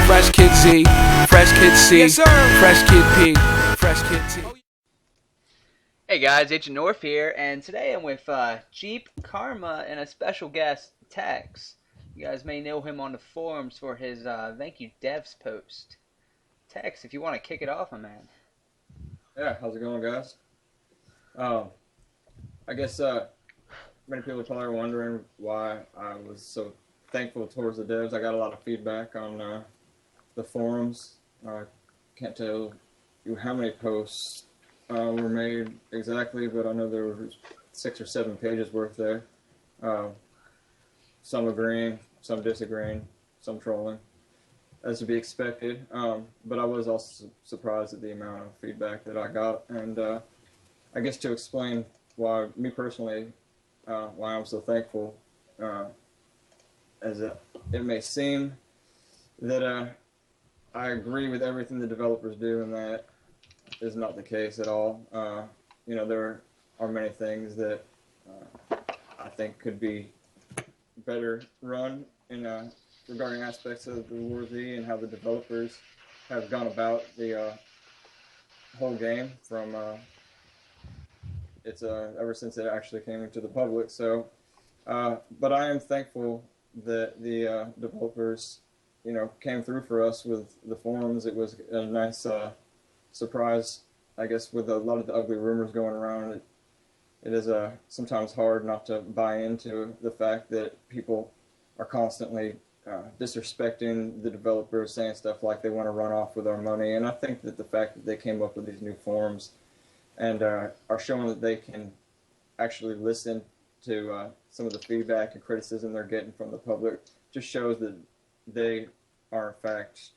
Fresh Kid Z, Fresh Kid C, yes, Fresh Kid P, Fresh Kid T. Hey guys, Agent North here, and today I'm with Jeep, Karmaaa, and a special guest, Tex. You guys may know him on the forums for his Thank You Devs post. Tex, if you want to kick it off, my man. Yeah, how's it going, guys? Um, I guess many people are probably wondering why I was so thankful towards the devs. I got a lot of feedback on the forums. I can't tell you how many posts were made exactly, but I know there were 6 or 7 pages worth there. Some agreeing, some disagreeing, some trolling, as to be expected. But I was also surprised at the amount of feedback that I got, and I guess to explain why, me personally, why I'm so thankful, as it may seem that I agree with everything the developers do, and that is not the case at all. You know, there are many things that I think could be better run in regarding aspects of the War Z and how the developers have gone about the whole game from ever since it actually came into the public. So, but I am thankful that the developers, you know, came through for us with the forums. It was a nice surprise, I guess, with a lot of the ugly rumors going around. It is sometimes hard not to buy into the fact that people are constantly disrespecting the developers, saying stuff like they want to run off with our money. And I think that the fact that they came up with these new forums and are showing that they can actually listen to some of the feedback and criticism they're getting from the public just shows that they are, in fact,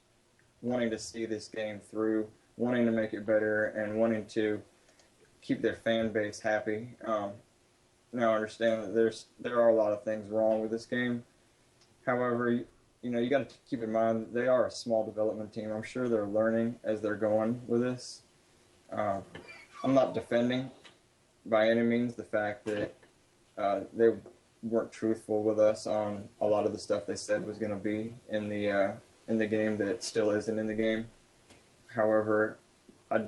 wanting to see this game through, wanting to make it better, and wanting to keep their fan base happy. Now I understand that there are a lot of things wrong with this game. However, you know, you got to keep in mind that they are a small development team. I'm sure they're learning as they're going with this. I'm not defending by any means the fact that they weren't truthful with us on a lot of the stuff they said was going to be in the game that still isn't in the game. However, I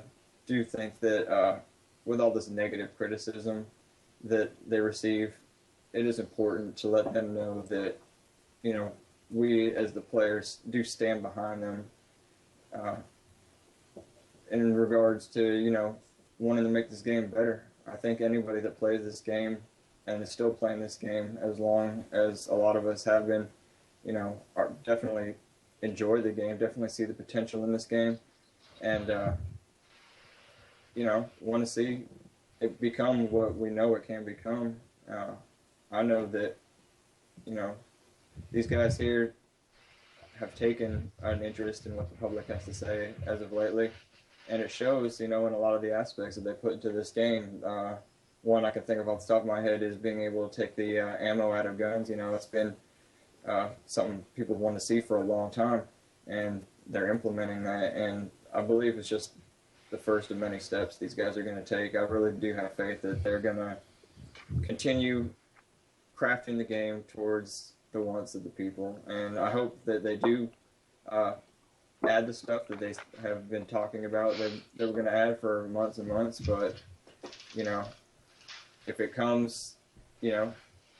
do think that with all this negative criticism that they receive, it is important to let them know that, you know, we as the players do stand behind them in regards to, you know, wanting to make this game better. I think anybody that plays this game and is still playing this game as long as a lot of us have been, you know, are definitely enjoy the game, definitely see the potential in this game, and you know, want to see it become what we know it can become. I know that, you know, these guys here have taken an interest in what the public has to say as of lately, and it shows, you know, in a lot of the aspects that they put into this game. One I can think of off the top of my head is being able to take the ammo out of guns. You know, it's been something people want to see for a long time, and they're implementing that, and I believe it's just the first of many steps these guys are going to take. I really do have faith that they're going to continue crafting the game towards the wants of the people, and I hope that they do add the stuff that they have been talking about that they were going to add for months and months. But, you know, if it comes, you know,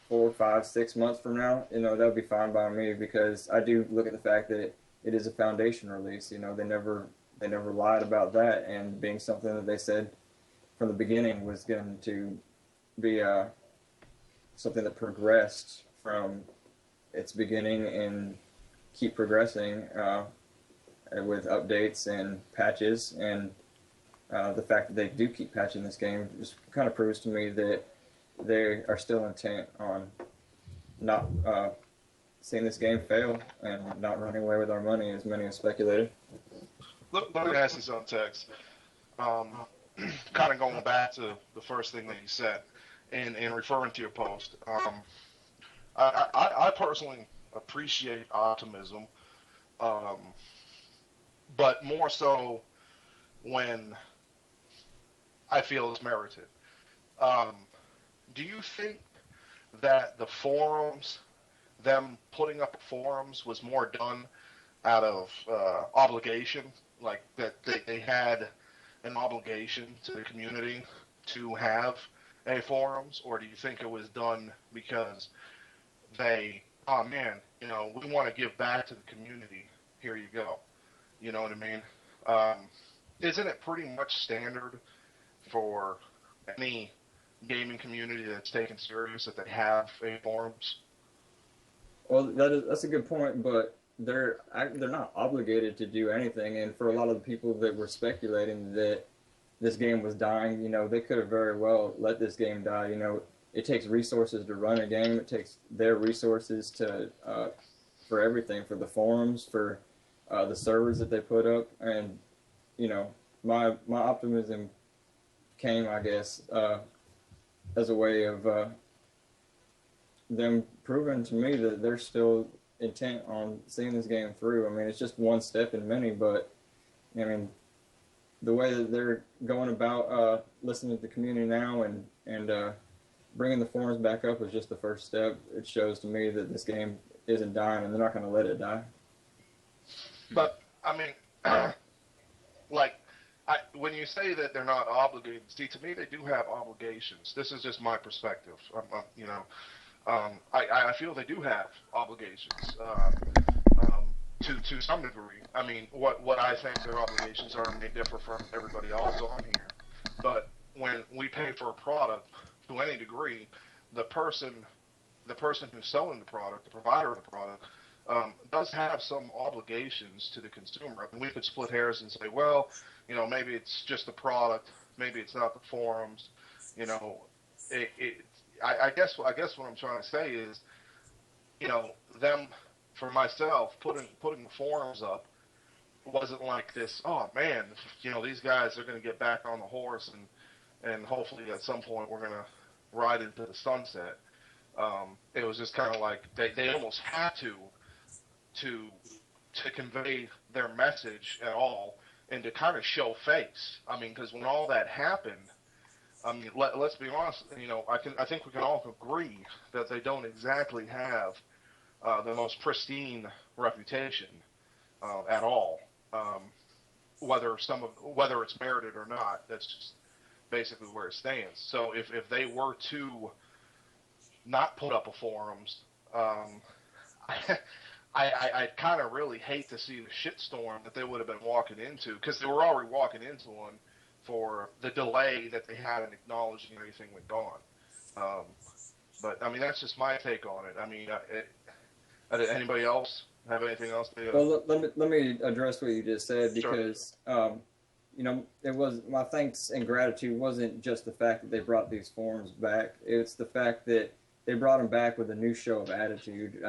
4, 5, 6 months from now, you know, that would be fine by me, because I do look at the fact that it is a foundation release. You know, they never lied about that, and being something that they said from the beginning was going to be something that progressed from its beginning and keep progressing with updates and patches, and the fact that they do keep patching this game just kind of proves to me that they are still intent on not seeing this game fail and not running away with our money, as many have speculated. Let me ask you something, Tex. Kind of going back to the first thing that you said and referring to your post. I personally appreciate optimism, but more so when I feel it's merited. Do you think that the forums, them putting up forums, was more done out of obligation, like that they had an obligation to the community to have a forums, or do you think it was done because they, oh man, we want to give back to the community. Here you go. You know what I mean? Isn't it pretty much standard for any gaming community that's taken serious that they have a forums? Well, that's a good point, but they're not obligated to do anything. And for a lot of the people that were speculating that this game was dying, they could have very well let this game die. It takes resources to run a game. It takes their resources to for everything, for the forums, for the servers that they put up, and my optimism came, I guess, as a way of them proving to me that they're still intent on seeing this game through. I mean, it's just one step in many, but I mean, the way that they're going about listening to the community now and bringing the forums back up was just the first step. It shows to me that this game isn't dying, and they're not going to let it die. But I mean, like, when you say that they're not obligated, see, to me they do have obligations. This is just my perspective. I feel they do have obligations to some degree. I mean, what I think their obligations are may differ from everybody else on here. But when we pay for a product, to any degree, the person who's selling the product, the provider of the product, does have some obligations to the consumer. I mean, we could split hairs and say, well, maybe it's just the product, maybe it's not the forums. I guess what I'm trying to say is, them, for myself, putting the forums up wasn't like this, oh man, these guys are going to get back on the horse and hopefully at some point we're going to ride into the sunset. It was just kind of like they almost had to convey their message at all and to kind of show face. I mean, because when all that happened, I mean, let's be honest. I think we can all agree that they don't exactly have the most pristine reputation at all. Whether it's merited or not, that's just basically where it stands. So if they were to not put up a forums, I kind of really hate to see the shitstorm that they would have been walking into, because they were already walking into one for the delay that they had in acknowledging everything went gone. But I mean, that's just my take on it. I mean, anybody else have anything else to? Well, let me address what you just said, because sure. It was my thanks and gratitude wasn't just the fact that they brought these forums back. It's the fact that they brought them back with a new show of attitude.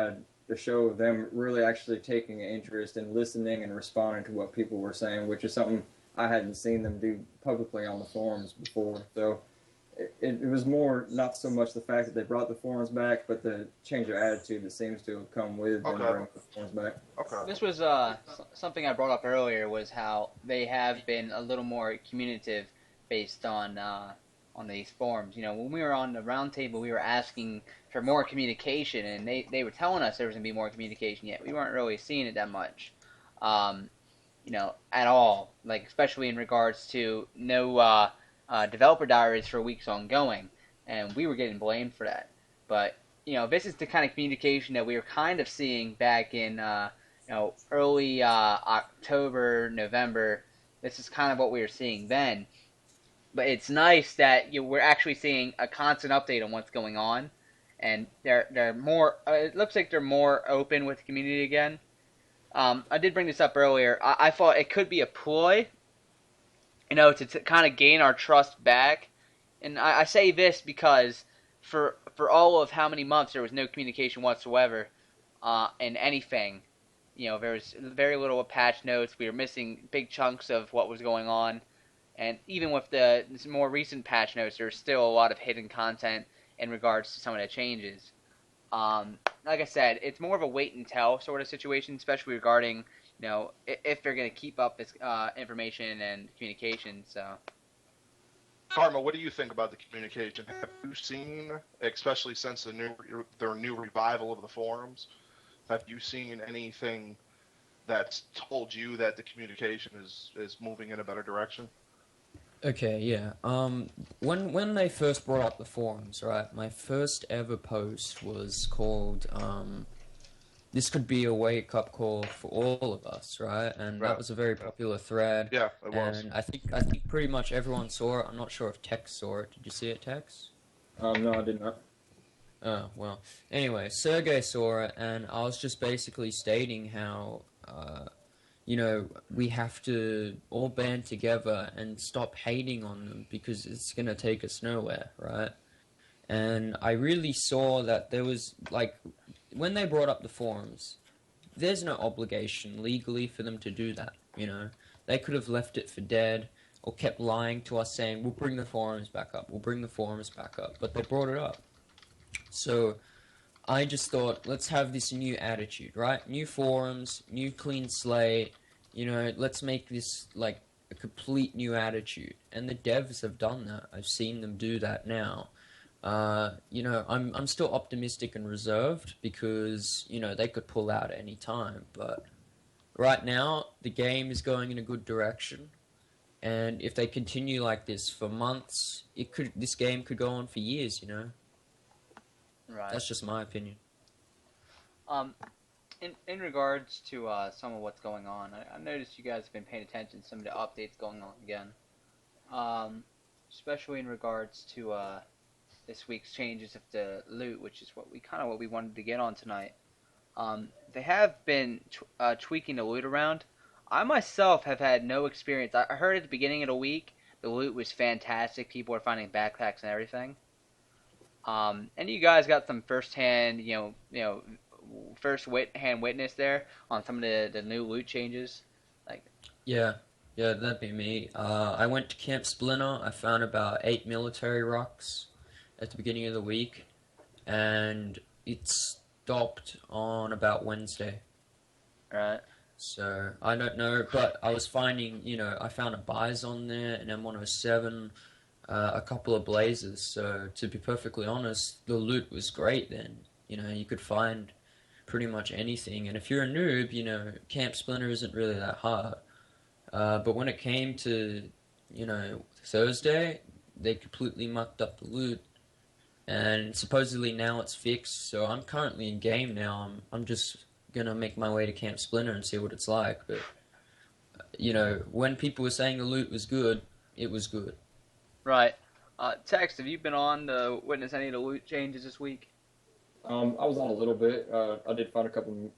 The show of them really actually taking an interest in listening and responding to what people were saying, which is something I hadn't seen them do publicly on the forums before. So it was more not so much the fact that they brought the forums back, but the change of attitude that seems to have come with them bringing the forums back. Okay. This was something I brought up earlier, was how they have been a little more communicative based on these forums. When we were on the roundtable, we were asking for more communication, and they were telling us there was going to be more communication, yet we weren't really seeing it that much, at all. Like, especially in regards to no developer diaries for weeks ongoing, and we were getting blamed for that. But, this is the kind of communication that we were kind of seeing back in, early October, November. This is kind of what we were seeing then. But it's nice that we're actually seeing a constant update on what's going on, and they're more. It looks like they're more open with the community again. I did bring this up earlier. I thought it could be a ploy, to kind of gain our trust back. And I say this because for all of how many months there was no communication whatsoever in anything. There was very little patch notes. We were missing big chunks of what was going on. And even with the more recent patch notes, there's still a lot of hidden content in regards to some of the changes. Like I said, it's more of a wait and tell sort of situation, especially regarding, if they're going to keep up this information and communication. So, Karmaaa, what do you think about the communication? Have you seen, especially since their new revival of the forums, have you seen anything that's told you that the communication is moving in a better direction? Okay, yeah. When they first brought up the forums, right? My first ever post was called "This could be a wake-up call for all of us," right? And that was a very popular thread. Yeah, it was. And I think pretty much everyone saw it. I'm not sure if Tex saw it. Did you see it, Tex? No, I did not. Oh, well. Anyway, Sergey saw it, and I was just basically stating how, we have to all band together and stop hating on them because it's going to take us nowhere, right? And I really saw that there was, like, when they brought up the forums, there's no obligation legally for them to do that, you know? They could have left it for dead or kept lying to us saying, we'll bring the forums back up, we'll bring the forums back up, but they brought it up. So I just thought, let's have this new attitude, right? New forums, new clean slate, let's make this like a complete new attitude. And the devs have done that. I've seen them do that now. I'm still optimistic and reserved because, they could pull out at any time. But right now, the game is going in a good direction. And if they continue like this for months, this game could go on for years, Right. That's just my opinion. In regards to some of what's going on, I noticed you guys have been paying attention to some of the updates going on again. Especially in regards to this week's changes of the loot, which is what we wanted to get on tonight. They have been tweaking the loot around. I myself have had no experience. I heard at the beginning of the week the loot was fantastic. People were finding backpacks and everything. And you guys got some first-hand, first-hand witness there on some of the new loot changes. Yeah, that'd be me. I went to Camp Splinter. I found about 8 military rocks at the beginning of the week, and it stopped on about Wednesday. Right. So, I don't know, but I was finding, I found a Bison there, an M107, a couple of Blazers, so to be perfectly honest, the loot was great then. You could find pretty much anything, and if you're a noob, Camp Splinter isn't really that hard. But when it came to, Thursday, they completely mucked up the loot, and supposedly now it's fixed, so I'm currently in game now. I'm just gonna make my way to Camp Splinter and see what it's like, but, when people were saying the loot was good, it was good. Right. Tex, have you been on to witness any of the loot changes this week? I was on a little bit. I did find a couple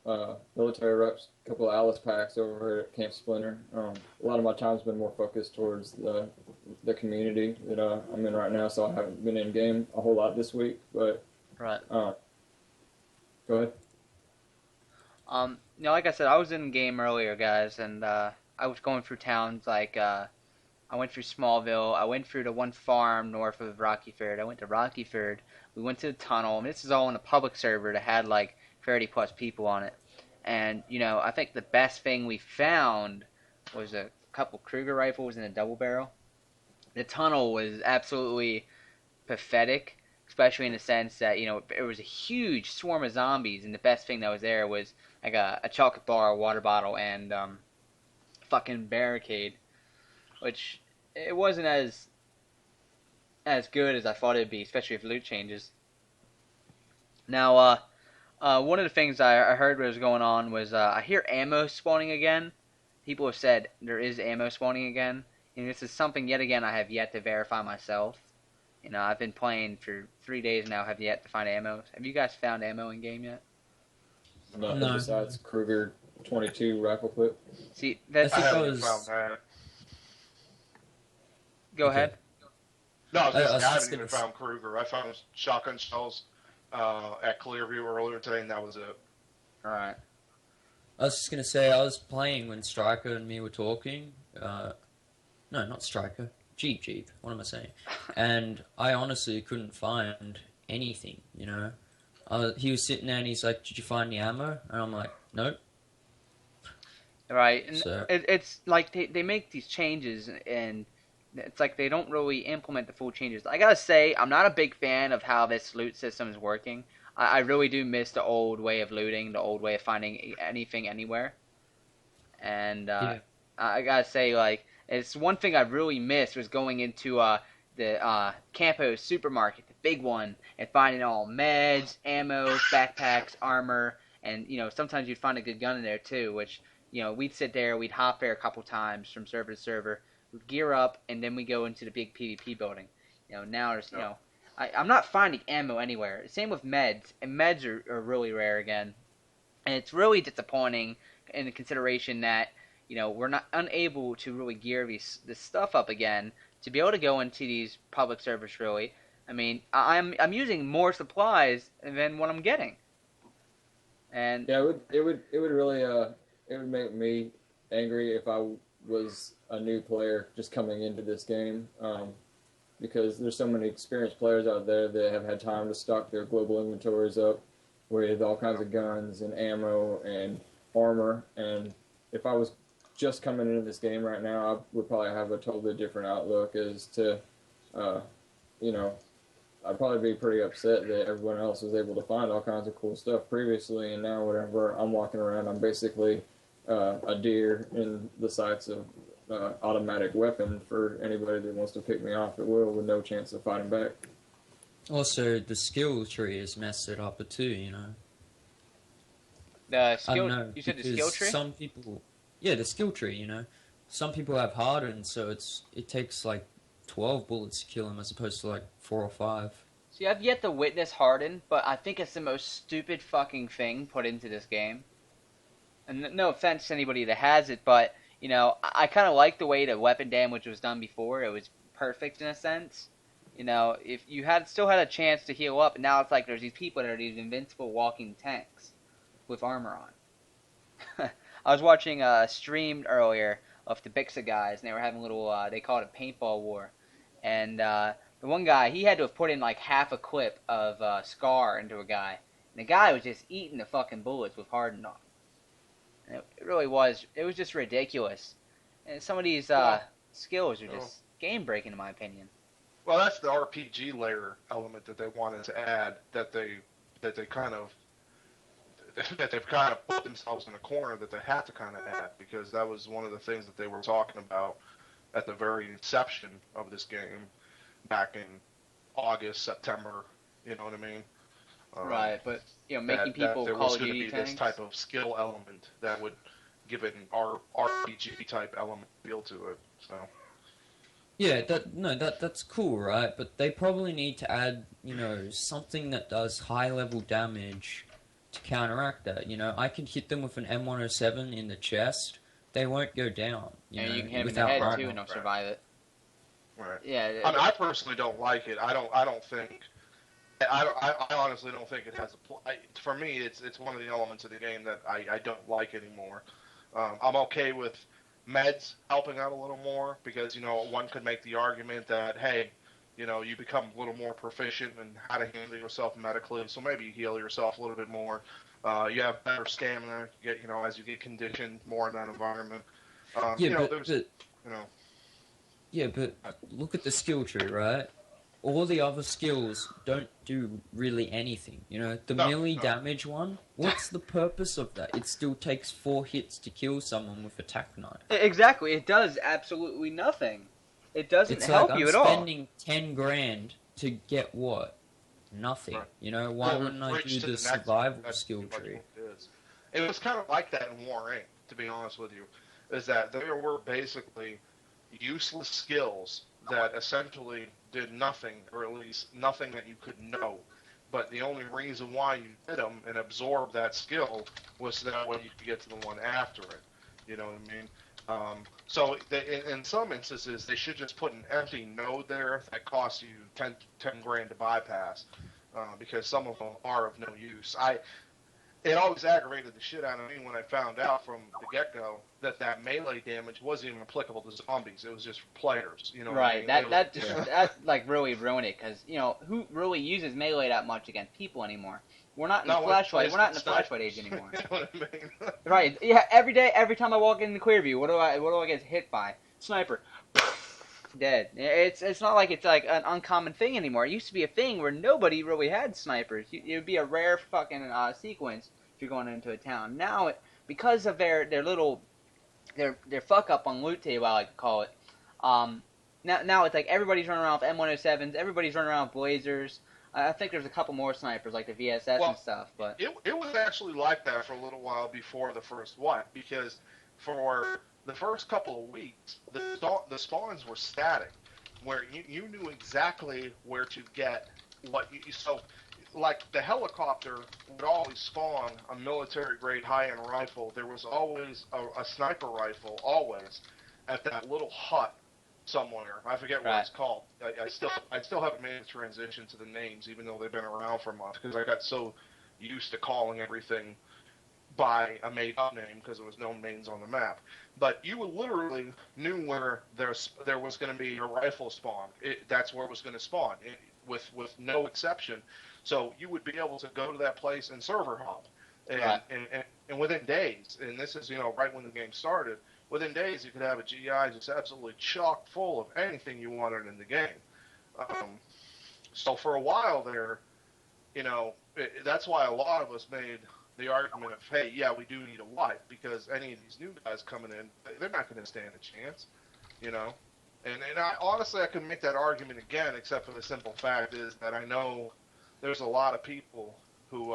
military reps, a couple of Alice packs over at Camp Splinter. A lot of my time's been more focused towards the community that I'm in right now, so I haven't been in game a whole lot this week. But right. Go ahead. Like I said, I was in game earlier, guys, and I was going through towns like I went through Smallville. I went through the one farm north of Rockyford. I went to Rockyford. We went to the tunnel. And this is all in a public server that had like 30 plus people on it. And, I think the best thing we found was a couple Kruger rifles and a double barrel. The tunnel was absolutely pathetic, especially in the sense that, it was a huge swarm of zombies. And the best thing that was there was like a chocolate bar, a water bottle, and fucking barricade. Which it wasn't as good as I thought it'd be, especially if loot changes. Now, one of the things I heard was going on was I hear ammo spawning again. People have said there is ammo spawning again, and this is something yet again I have yet to verify myself. I've been playing for 3 days now, have yet to find ammo. Have you guys found ammo in game yet? No. Besides Kruger 22 rifle clip. See, that's I haven't because- found that. Go ahead. No, I was gonna say, I just haven't gonna even found Kruger. I found shotgun shells at Clearview earlier today, and that was it. All right. I was just gonna say, I was playing when Striker and me were talking. No, not Striker. JeepJeep. What am I saying? And I honestly couldn't find anything, he was sitting there and he's like, did you find the ammo? And I'm like, nope. Right. And So- it's like they make these changes, and it's like they don't really implement the full changes. I gotta say, I'm not a big fan of how this loot system is working. I really do miss the old way of looting, the old way of finding anything anywhere. And Yeah. I gotta say, like, it's one thing I really missed was going into the Campo supermarket, the big one, and finding all meds, ammo, backpacks, armor, and sometimes you'd find a good gun in there too. Which we'd sit there, we'd hop there a couple times from server to server, we'd gear up, and then we go into the big PvP building. Now there's I'm not finding ammo anywhere. Same with meds, and meds are really rare again, and it's really disappointing in the consideration that we're not unable to really gear this stuff up again to be able to go into these public servers. Really, I mean, I'm using more supplies than what I'm getting, and Yeah, it would really it would make me angry if I was a new player just coming into this game, because there's so many experienced players out there that have had time to stock their global inventories up with all kinds of guns and ammo and armor. And if I was just coming into this game right now, I would probably have a totally different outlook as to, I'd probably be pretty upset that everyone else was able to find all kinds of cool stuff previously, and now whenever I'm walking around, I'm basically a deer in the sights of automatic weapon for anybody that wants to pick me off at will with no chance of fighting back. Also, the skill tree has messed it up too. the I skill. don't know. You said the because skill tree. Some people, yeah, the skill tree. Some people have hardened, so it takes like 12 bullets to kill him as opposed to like 4 or 5. See, I've yet to witness Harden, but I think it's the most stupid fucking thing put into this game. And no offense to anybody that has it, but I kind of like the way the weapon damage was done before. It was perfect in a sense. If you still had a chance to heal up, and now it's like there's these people that are these invincible walking tanks with armor on. I was watching a stream earlier of the Bixa guys, and they were having a little, they called it paintball war. And the one guy, he had to have put in like half a clip of Scar into a guy. And the guy was just eating the fucking bullets with Harden on. And it really was, it was just ridiculous. And some of these skills are just game-breaking in my opinion. Well, that's the RPG layer element that they wanted to add. That they've kind of put themselves in a corner that they had to kind of add, because that was one of the things that they were talking about at the very inception of this game back in August, September. You know what I mean? Right, but making people there Call was of going to Duty be tanks. this type of skill element that would give it an RPG type element feel to it. So. Yeah, that's cool, right? But they probably need to add, something that does high level damage to counteract that. I can hit them with an M107 in the chest; they won't go down. You can hit them in the without head armor. too, and they'll survive it. Right. Yeah. I mean, I personally don't like it. I don't think. I honestly don't think it has a. For me, it's one of the elements of the game that I don't like anymore. I'm okay with meds helping out a little more, because one could make the argument that, hey, you become a little more proficient in how to handle yourself medically, so maybe you heal yourself a little bit more. You have better stamina, you get as you get conditioned more in that environment. Yeah, but look at the skill tree, right? All the other skills don't do really anything. The melee damage one, what's the purpose of that? It still takes 4 hits to kill someone with attack knife. Exactly, it does absolutely nothing. It doesn't help you at all. I'm spending 10 grand to get what? Nothing. Right. Why wouldn't I do the survival skill tree? It was kind of like that in War Inc., to be honest with you, is that there were basically useless skills that essentially did nothing, or at least nothing that you could know. But the only reason why you did them and absorbed that skill was so that way you could get to the one after it. You know what I mean? So in some instances, they should just put an empty node there that costs you 10 grand to bypass, because some of them are of no use. It always aggravated the shit out of me when I found out from the get-go that melee damage wasn't even applicable to zombies. It was just for players. Right. What I mean? That like really ruined it, because who really uses melee that much against people anymore? We're not in the flashlight. We're not in the flashlight age anymore. You know what I mean? Right. Yeah. Every time I walk in the clear view, what do I get hit by? Sniper. Dead. It's not like it's like an uncommon thing anymore. It used to be a thing where nobody really had snipers. It would be a rare fucking sequence if you're going into a town. Now, because of their little their fuck up on loot table, I like to call it. Now it's like everybody's running around with M107s, everybody's running around with Blazers. I think there's a couple more snipers like the VSS and stuff, but it was actually like that for a little while before the first wipe, because for the first couple of weeks the spawns were static, where you knew exactly where to get what you so. Like, the helicopter would always spawn a military-grade high-end rifle. There was always a sniper rifle, always, at that little hut somewhere. I forget what it's called. I still haven't made the transition to the names, even though they've been around for a month, because I got so used to calling everything by a made-up name because there was no names on the map. But you literally knew where there was going to be a rifle spawn. That's where it was going to spawn, with no exception. So you would be able to go to that place and server hop, and within days, and this is right when the game started, within days you could have a GI just absolutely chock full of anything you wanted in the game. So for a while there, that's why a lot of us made the argument of, hey, yeah, we do need a wipe, because any of these new guys coming in, they're not going to stand a chance, And honestly, I could make that argument again, except for the simple fact is that I know there's a lot of people who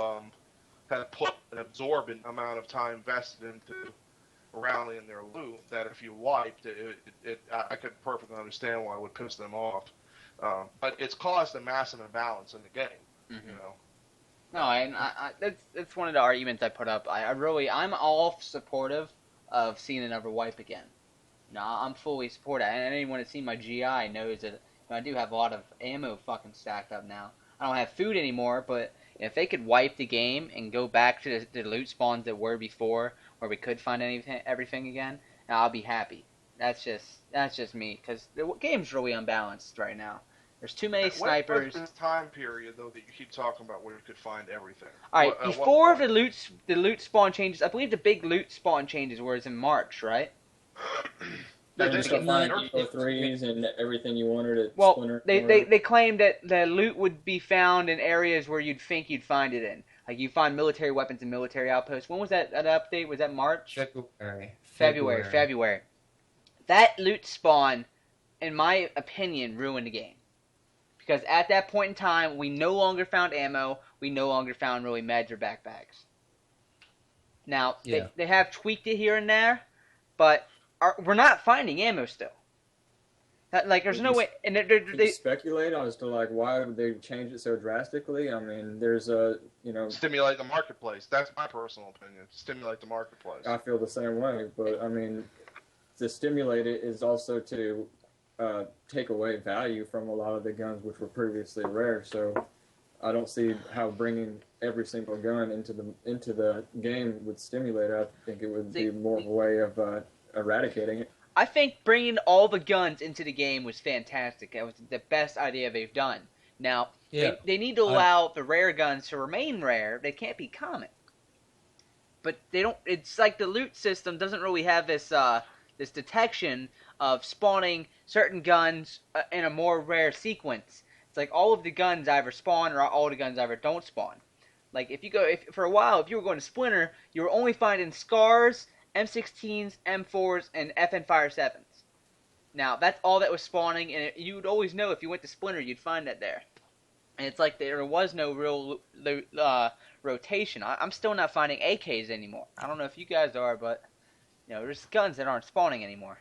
have put an absorbent amount of time vested into rallying their loot, that if you wiped I could perfectly understand why it would piss them off. But it's caused a massive imbalance in the game, No, that's one of the arguments I put up. I'm all supportive of seeing another wipe again. No, I'm fully supportive. And anyone that's seen my GI knows that I do have a lot of ammo fucking stacked up now. I don't have food anymore, but if they could wipe the game and go back to the loot spawns that were before, where we could find everything again, I'll be happy. That's just me, because the game's really unbalanced right now. There's too many snipers. What's this time period though that you keep talking about where you could find everything? All right, before the loot spawn changes, I believe the big loot spawn changes was in March, right? You just find Eco3s and everything you wanted at Splinter. They claimed that the loot would be found in areas where you'd think you'd find it in. Like, you find military weapons in military outposts. When was that update? Was that March? February. That loot spawn, in my opinion, ruined the game. Because at that point in time, we no longer found ammo. We no longer found really meds or backpacks. Now, they have tweaked it here and there, but we're not finding ammo still. Like, there's no way. And they speculate as to why would they change it so drastically. I mean, there's stimulate the marketplace. That's my personal opinion. Stimulate the marketplace. I feel the same way, but I mean, to stimulate it is also to take away value from a lot of the guns which were previously rare. So I don't see how bringing every single gun into the game would stimulate it. I think it would be more of a way of eradicating it. I think bringing all the guns into the game was fantastic. It was the best idea they've done. Now, they need to allow the rare guns to remain rare. They can't be common. But they don't. It's like the loot system doesn't really have this detection of spawning certain guns in a more rare sequence. It's like all of the guns either spawn or all the guns either don't spawn. Like, for a while, if you were going to Splinter, you were only finding Scars, M16s, M4s, and FN Fire 7s. Now, that's all that was spawning, and you would always know if you went to Splinter, you'd find that there. And it's like there was no real rotation. I'm still not finding AKs anymore. I don't know if you guys are, but there's guns that aren't spawning anymore.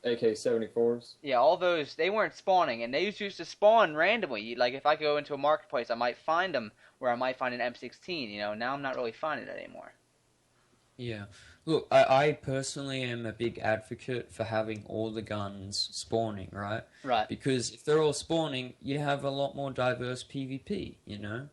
AK-74s? Yeah, all those, they weren't spawning, and they used to spawn randomly. Like, if I go into a marketplace, I might find them where I might find an M16, Now I'm not really finding it anymore. Yeah. Look, I personally am a big advocate for having all the guns spawning, right? Right. Because if they're all spawning, you have a lot more diverse PvP,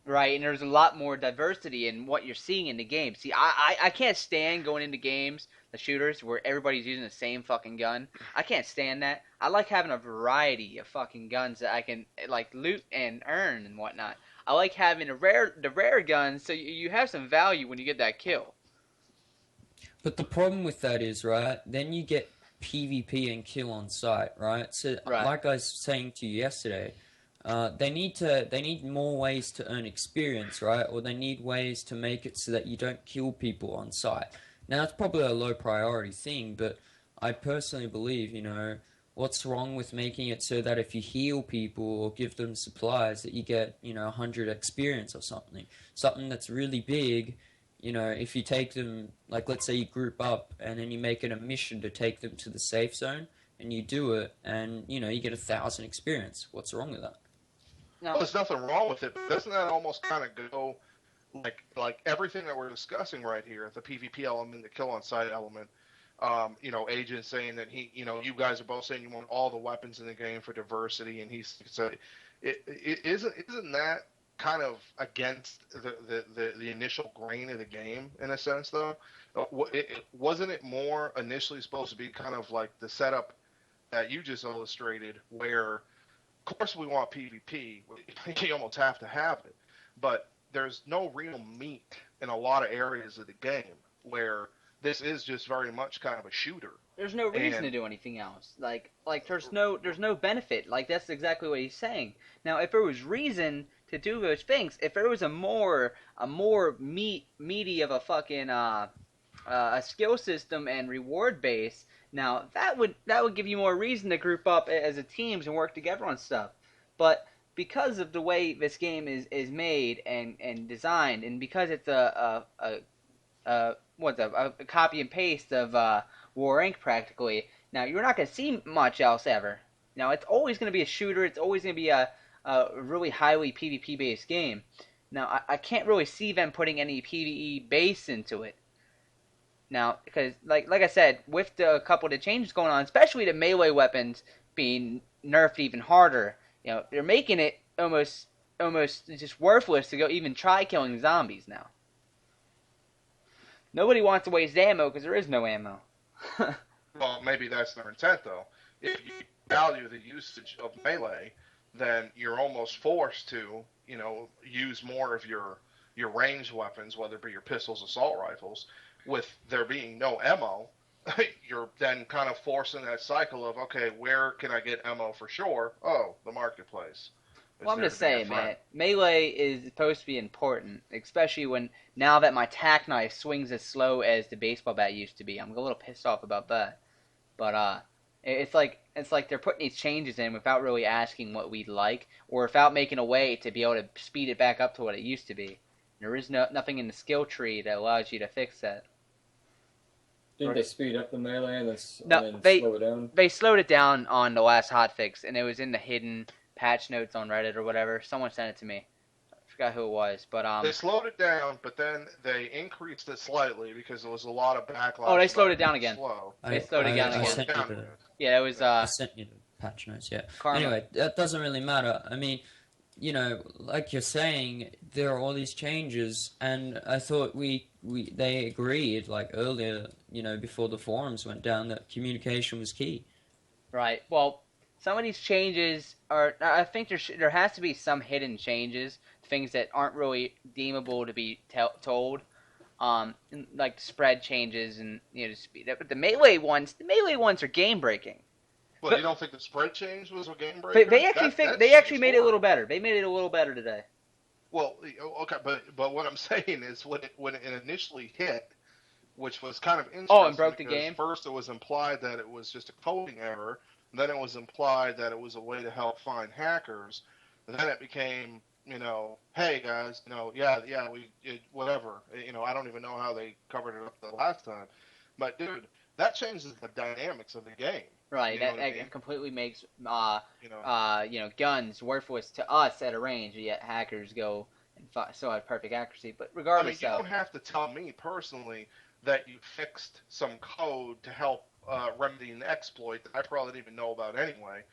Right, and there's a lot more diversity in what you're seeing in the game. See, I can't stand going into games, the shooters, where everybody's using the same fucking gun. I can't stand that. I like having a variety of fucking guns that I can, loot and earn and whatnot. I like having the rare guns, so you have some value when you get that kill. But the problem with that is, right, then you get PvP and kill on site, right? So, like I was saying to you yesterday, they need more ways to earn experience, right? Or they need ways to make it so that you don't kill people on site. Now, it's probably a low priority thing, but I personally believe, what's wrong with making it so that if you heal people or give them supplies that you get, 100 experience or something. Something that's really big, if you take them, like let's say you group up and then you make it a mission to take them to the safe zone and you do it and, you get 1,000 experience. What's wrong with that? No. Well, there's nothing wrong with it, but doesn't that almost kind of go like everything that we're discussing right here, the PvP element, the kill on sight element, Agent saying that you guys are both saying you want all the weapons in the game for diversity, and he's so isn't that kind of against the initial grain of the game in a sense though? Wasn't it more initially supposed to be kind of like the setup that you just illustrated, where of course we want PvP, you almost have to have it, but there's no real meat in a lot of areas of the game where this is just very much kind of a shooter. There's no reason to do anything else. Like there's no benefit. Like that's exactly what he's saying. Now, if there was reason to do those things, if there was a more meaty of a fucking a skill system and reward base, now that would give you more reason to group up as a teams and work together on stuff. But because of the way this game is made and designed, and because it's a copy and paste of War Inc. practically, now you're not going to see much else ever. Now it's always going to be a shooter. It's always going to be a really highly PvP based game. Now I can't really see them putting any PvE base into it. Now because like I said, with the couple of the changes going on, especially the melee weapons being nerfed even harder. They're making it almost just worthless to go even try killing zombies now. Nobody wants to waste ammo because there is no ammo. Well, maybe that's their intent, though. If you value the usage of melee, then you're almost forced to, use more of your ranged weapons, whether it be your pistols, assault rifles. With there being no ammo, you're then kind of forcing that cycle of, okay, where can I get ammo for sure? Oh, the marketplace. Well, I'm just saying, man, melee is supposed to be important, especially now that my tack knife swings as slow as the baseball bat used to be. I'm a little pissed off about that. But it's like they're putting these changes in without really asking what we'd like, or without making a way to be able to speed it back up to what it used to be. There is nothing in the skill tree that allows you to fix that. Didn't they speed up the melee and then slow it down? They slowed it down on the last hotfix, and it was in the hidden patch notes on Reddit or whatever. Someone sent it to me. I forgot who it was, but they slowed it down, but then they increased it slightly because there was a lot of backlash. Oh, they slowed it down again. They slowed it down again. Yeah, it was. I sent you the patch notes. Yeah. Karmaaa. Anyway, that doesn't really matter. I mean, like you're saying, there are all these changes, and I thought they agreed like earlier, before the forums went down, that communication was key. Right. Well, some of these changes are. I think there has to be some hidden changes, things that aren't really deemable to be told, like spread changes and the speed. But the melee ones are game breaking. Well, you don't think the spread change was a game breaker? They actually made it a little better. They made it a little better today. Well, okay, but what I'm saying is when it initially hit, which was kind of interesting. Oh, and broke the game? First, it was implied that it was just a coding error. Then it was implied that it was a way to help find hackers. And then it became, hey guys, whatever. I don't even know how they covered it up the last time. But dude, that changes the dynamics of the game. Right, that completely makes guns worthless to us at a range, yet hackers go and still have perfect accuracy. But regardless, you don't have to tell me personally that you fixed some code to help remedy an exploit that I probably didn't even know about anyway.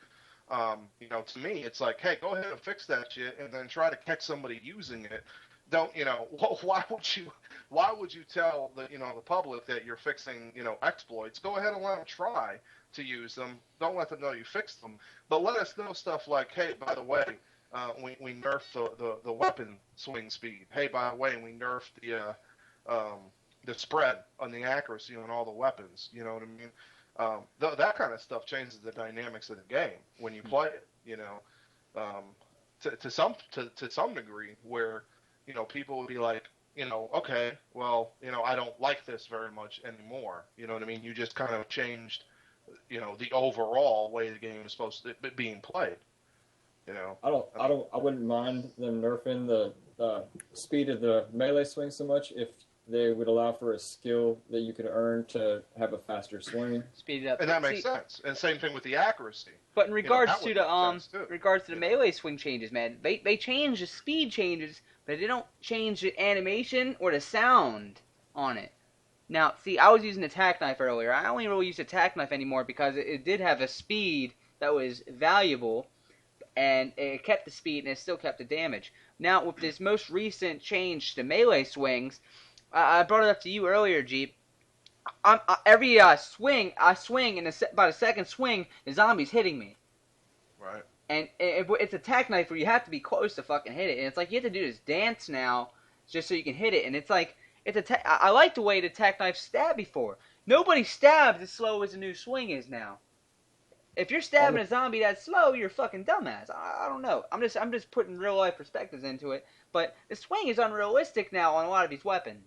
To me, it's like, hey, go ahead and fix that shit, and then try to catch somebody using it. Don't why would you tell the public that you're fixing exploits? Go ahead and let them try to use them. Don't let them know you fixed them, but let us know stuff like, hey, by the way, we nerfed the weapon swing speed. Hey, by the way, we nerfed the spread on the accuracy on all the weapons. You know what I mean? That kind of stuff changes the dynamics of the game when you play it. To some degree, where people would be like, okay, well, I don't like this very much anymore. You know what I mean? You just kind of changed, the overall way the game is supposed to be being played. I wouldn't mind them nerfing the speed of the melee swing so much if they would allow for a skill that you could earn to have a faster swing. Speed it up. And that makes sense. And same thing with the accuracy. But in regards that to would the make sense, too. regards to the melee swing changes, man, they change the speed changes, but they don't change the animation or the sound on it. Now, see, I was using the tack knife earlier. I only really use the tack knife anymore because it did have a speed that was valuable, and it kept the speed and it still kept the damage. Now, with this most recent change to melee swings, I brought it up to you earlier, Jeep. Every swing, I swing, and by the second swing, the zombie's hitting me. Right. And it's a tack knife where you have to be close to fucking hit it. And it's like you have to do this dance now just so you can hit it. And it's like, I like the way the tack knife stabbed before. Nobody stabbed as slow as the new swing is now. If you're stabbing a zombie that slow, you're a fucking dumbass. I don't know. I'm just putting real life perspectives into it. But the swing is unrealistic now on a lot of these weapons.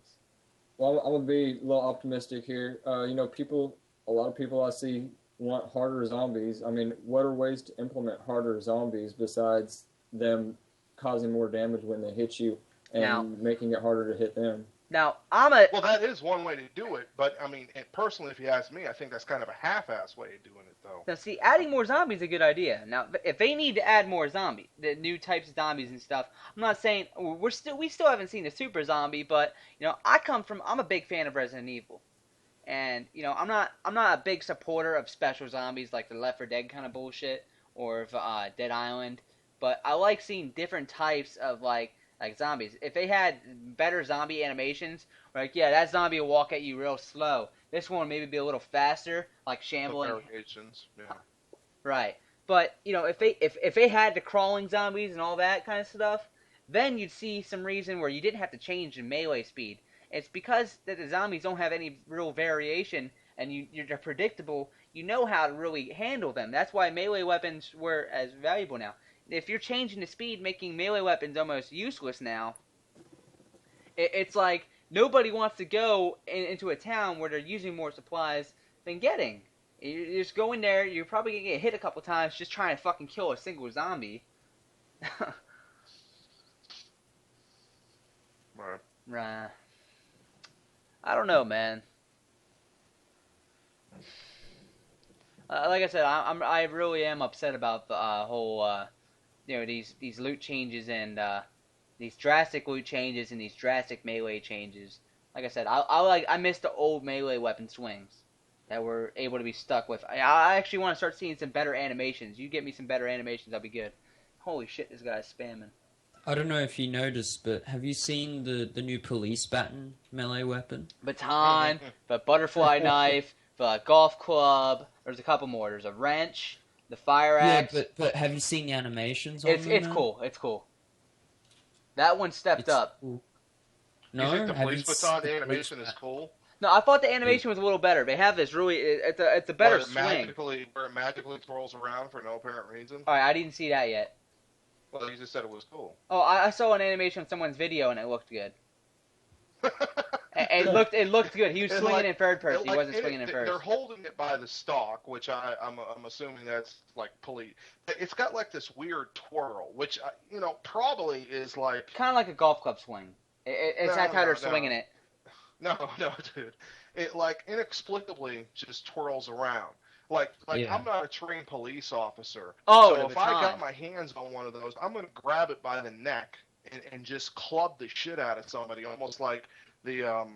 Well, I'm gonna be a little optimistic here. A lot of people I see want harder zombies. I mean, what are ways to implement harder zombies besides them causing more damage when they hit you and making it harder to hit them? Now, Well, that is one way to do it, but I mean, personally, if you ask me, I think that's kind of a half-ass way of doing it, though. Now, see, adding more zombies is a good idea. Now, if they need to add more zombies, the new types of zombies and stuff, I'm not saying we still haven't seen the super zombie, but I'm a big fan of Resident Evil, and I'm not a big supporter of special zombies like the Left 4 Dead kind of bullshit or of Dead Island, but I like seeing different types of like zombies. If they had better zombie animations, like, yeah, that zombie will walk at you real slow. This one maybe be a little faster, like shambling. Variations, yeah. Right. But, if they had the crawling zombies and all that kind of stuff, then you'd see some reason where you didn't have to change the melee speed. It's because that the zombies don't have any real variation and they're predictable. You know how to really handle them. That's why melee weapons were as valuable now. If you're changing the speed, making melee weapons almost useless now, it's like nobody wants to go into a town where they're using more supplies than getting. You just go in there, you're probably going to get hit a couple times just trying to fucking kill a single zombie. Right. I don't know, man. Like I said, I really am upset about the whole... these loot changes and these drastic loot changes and these drastic melee changes. Like I said, I miss the old melee weapon swings that we're able to be stuck with. I actually want to start seeing some better animations. You get me some better animations, I'll be good. Holy shit, this guy's spamming. I don't know if you noticed, but have you seen the new police baton melee weapon? Baton, the butterfly knife, the golf club. There's a couple more. There's a wrench. The fire axe. Yeah, but have you seen the animations on It's them? cool. It's cool. That one stepped up. Cool. No, you think the police baton animation is cool? No, I thought the animation was a little better. They have this really. It's a better swing. Where it magically twirls around for no apparent reason. All right, I didn't see that yet. Well, you just said it was cool. Oh, I saw an animation on someone's video and it looked good. It looked good. He was swinging in third person. He wasn't swinging in first. They're holding it by the stalk, which I'm assuming that's like police. It's got like this weird twirl, which probably is like kind of like a golf club swing. It's how they're swinging it. No, dude. It like inexplicably just twirls around. Like Yeah. I'm not a trained police officer. Oh, so if I got my hands on one of those, I'm gonna grab it by the neck and just club the shit out of somebody, almost like the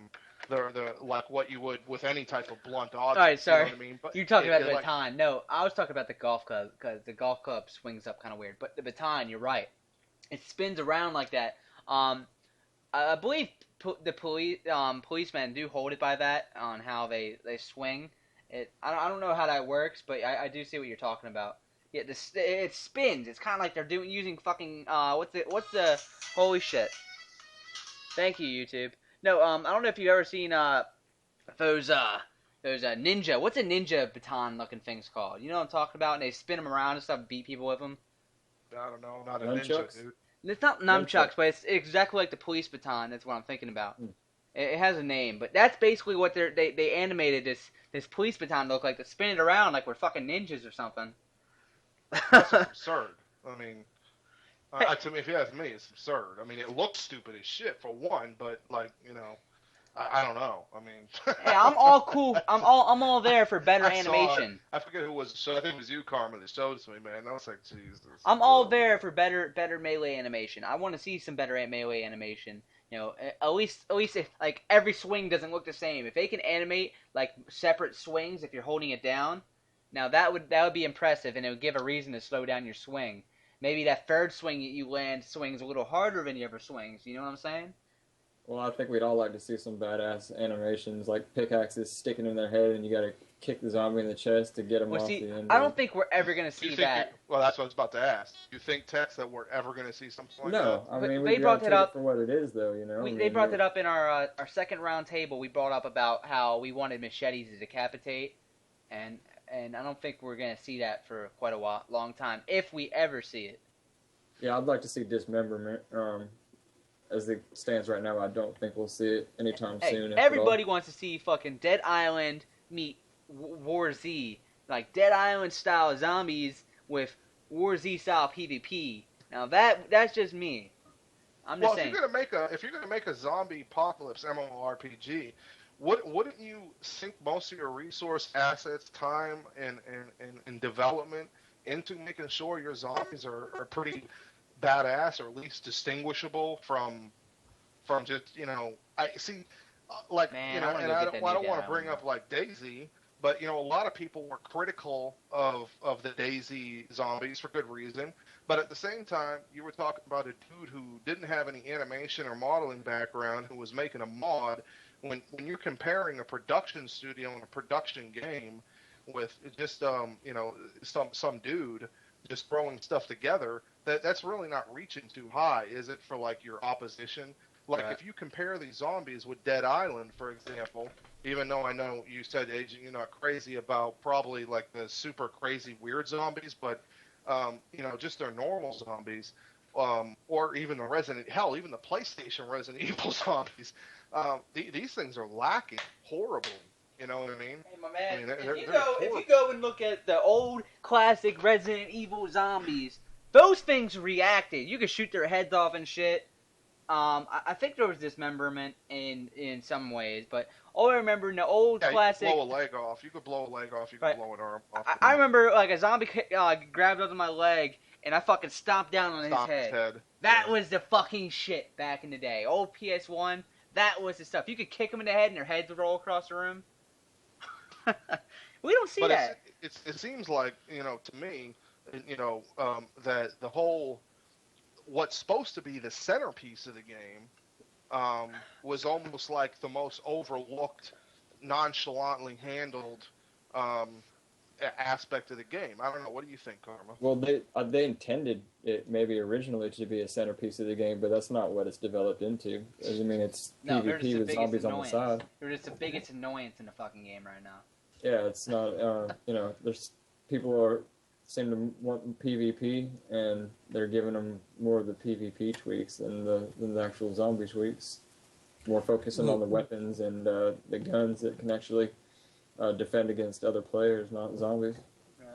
like what you would with any type of blunt object. All right, sorry. You know what I mean? But You're talking about the like, baton. No, I was talking about the golf club because the golf club swings up kind of weird. But the baton, you're right. It spins around like that. I believe the policemen do hold it by that on how they swing. I don't know how that works, but I do see what you're talking about. Yeah, it spins. It's kind of like they're using fucking what's the holy shit. Thank you, YouTube. No, I don't know if you've ever seen those ninja. What's a ninja baton looking things called? You know what I'm talking about? And they spin them around and stuff, and beat people with them. I don't know, not a ninja, dude. It's not nunchucks, but it's exactly like the police baton. That's what I'm thinking about. It has a name, but that's basically what they animated this police baton to look like. To spin it around like we're fucking ninjas or something. That's just absurd. I mean, to me, if you ask me, it's absurd. I mean, it looks stupid as shit for one, but like, I don't know. I mean, Hey, I'm all cool. I'm all there for better animation. I forget who was. So I think it was you, Karma, that showed it to me, man. I was like, Jesus. I'm all there for better melee animation. I want to see some better melee animation. At least if like every swing doesn't look the same. If they can animate like separate swings if you're holding it down, now that would be impressive, and it would give a reason to slow down your swing. Maybe that third swing that you land swings a little harder than the other swings. You know what I'm saying? Well, I think we'd all like to see some badass animations, like pickaxes sticking in their head, and you got to kick the zombie in the chest to get him off the end. I don't think we're ever gonna see that. Well, that's what I was about to ask. Do you think, Tex, that we're ever gonna see something like that? No, I mean, they brought it up for what it is, though. They brought it up in our second round table. We brought up about how we wanted machetes to decapitate, and I don't think we're gonna see that for quite a long time, if we ever see it. Yeah, I'd like to see dismemberment. As it stands right now, I don't think we'll see it anytime soon. Everybody wants to see fucking Dead Island meet War Z, like Dead Island style zombies with War Z style PvP. Now that's just me. I'm just saying. If you're gonna make a zombie apocalypse MMORPG, wouldn't you sink most of your resource, assets, time, and development into making sure your zombies are pretty badass, or at least distinguishable from just I see like Man, and I don't want to bring up like DayZ, but a lot of people were critical of the DayZ zombies for good reason, but at the same time you were talking about a dude who didn't have any animation or modeling background who was making a mod. When you're comparing a production studio and a production game with just some dude just throwing stuff together, that's really not reaching too high, is it, for like your opposition? Like Right. If you compare these zombies with Dead Island, for example, even though I know you said, Agent, you're not crazy about probably like the super crazy weird zombies, but just their normal zombies, or even even the PlayStation Resident Evil zombies, these things are lacking horribly. You know what I mean? Hey, my man, I mean, if you go and look at the old classic Resident Evil zombies, those things reacted. You could shoot their heads off and shit. I think there was dismemberment in some ways, but all I remember in the old classic... You could blow a leg off. You could blow a leg off. You could blow an arm off. I remember like a zombie grabbed onto my leg, and I fucking stomped down on his head. That was the fucking shit back in the day. Old PS1, that was the stuff. You could kick them in the head, and their heads would roll across the room. We don't see that. It seems like, to me, that the whole, what's supposed to be the centerpiece of the game, was almost like the most overlooked, nonchalantly handled aspect of the game. I don't know. What do you think, Karma? Well, they intended it maybe originally to be a centerpiece of the game, but that's not what it's developed into. I mean, it's PvP with zombies on the side. They're just the biggest annoyance in the fucking game right now. Yeah, it's not. There's people seem to want PvP, and they're giving them more of the PvP tweaks than the actual zombie tweaks. More focusing on the weapons and the guns that can actually defend against other players, not zombies.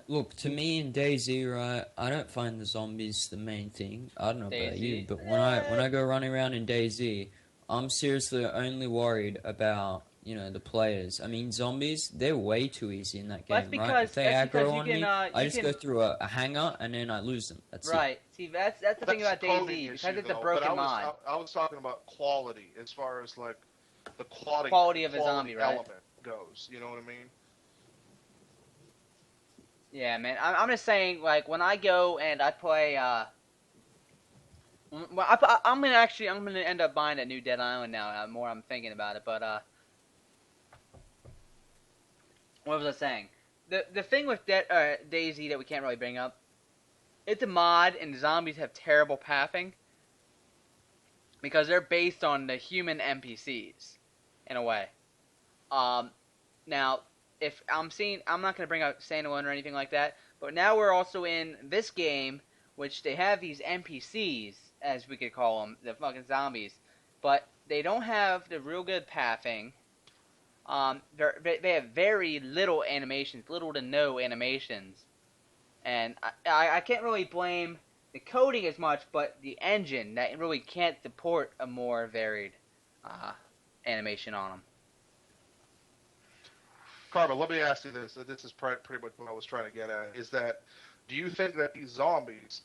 Look, to me in DayZ, right, I don't find the zombies the main thing. I don't know about you, but when I go running around in DayZ, I'm seriously only worried about the players. I mean, zombies, they're way too easy in that game, right? If they aggro on me, I just go through a hangar and then I lose them. That's right. it. See, that's the thing about DayZ, because it's a broken mod. I was talking about quality, as far as like the quality of a zombie, right? Element goes. You know what I mean? Yeah, man. I'm just saying, like, when I go and I play, I'm gonna end up buying a new Dead Island now. More I'm thinking about it, but what was I saying? The thing with DayZ that we can't really bring up, it's a mod, and zombies have terrible pathing because they're based on the human NPCs in a way. Now, if I'm not going to bring up standalone or anything like that, but now we're also in this game, which they have these NPCs as we could call them, the fucking zombies. But they don't have the real good pathing. They have very little animations, little to no animations. And I can't really blame the coding as much, but the engine that really can't support a more varied animation on them. Karma, let me ask you this. This is pretty much what I was trying to get at. Is that, do you think that these zombies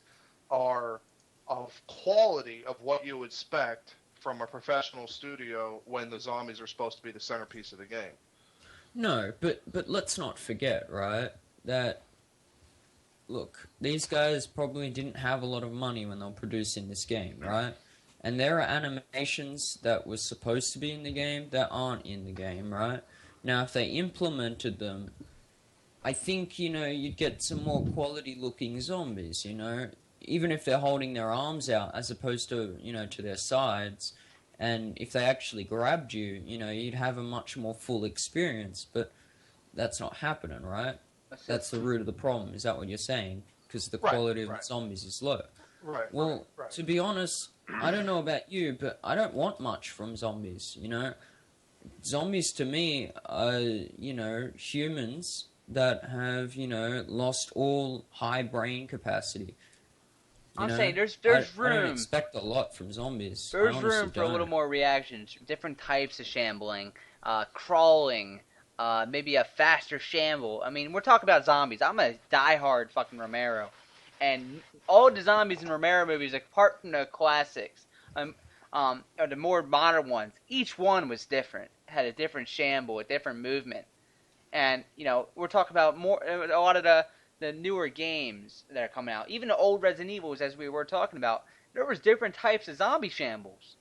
are of quality of what you expect from a professional studio when the zombies are supposed to be the centerpiece of the game? No, but let's not forget, right, that, look, these guys probably didn't have a lot of money when they were producing this game, right? And there are animations that were supposed to be in the game that aren't in the game, right? Now, if they implemented them, I think, you'd get some more quality-looking zombies, even if they're holding their arms out as opposed to, to their sides. And if they actually grabbed you, you'd have a much more full experience. But that's not happening, right? That's the root of the problem. Is that what you're saying? Because the quality of the zombies is low. Right. Well, to be honest, I don't know about you, but I don't want much from zombies, Zombies to me are, humans that have, lost all high brain capacity. I'm saying there's room. I don't expect a lot from zombies. There's room for a little more reactions, different types of shambling, crawling, maybe a faster shamble. I mean, we're talking about zombies. I'm a diehard fucking Romero, and all the zombies in Romero movies, apart from the classics, or the more modern ones, each one was different, had a different shamble, a different movement, and we're talking about a lot of the newer games that are coming out, even the old Resident Evils, as we were talking about. There was different types of zombie shambles,